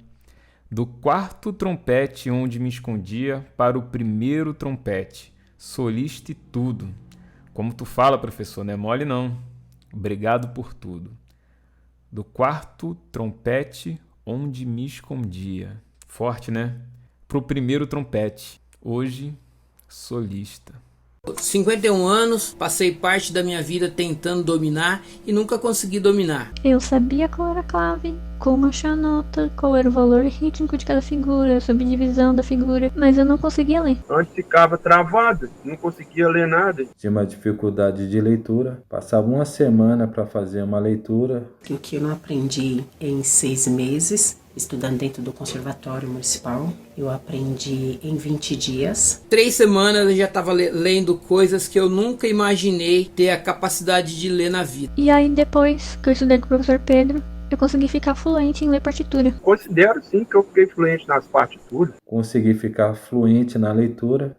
Do quarto trompete onde me escondia para o primeiro trompete. Solista e tudo. Como tu fala, professor, não é mole não. Obrigado por tudo. Do quarto trompete onde me escondia. Forte, né? Pro primeiro trompete. Hoje, solista. 51 anos, passei parte da minha vida tentando dominar e nunca consegui dominar. Eu sabia qual era a clave, como achar a nota, qual era o valor rítmico de cada figura, a subdivisão da figura, mas eu não conseguia ler. Antes ficava travado, não conseguia ler nada. Tinha uma dificuldade de leitura, passava uma semana para fazer uma leitura. O que eu não aprendi em 6 meses, estudando dentro do Conservatório Municipal, eu aprendi em 20 dias. 3 semanas eu já estava lendo coisas que eu nunca imaginei ter a capacidade de ler na vida. E aí depois que eu estudei com o professor Pedro, eu consegui ficar fluente em ler partitura. Considero sim que eu fiquei fluente nas partituras. Consegui ficar fluente na leitura.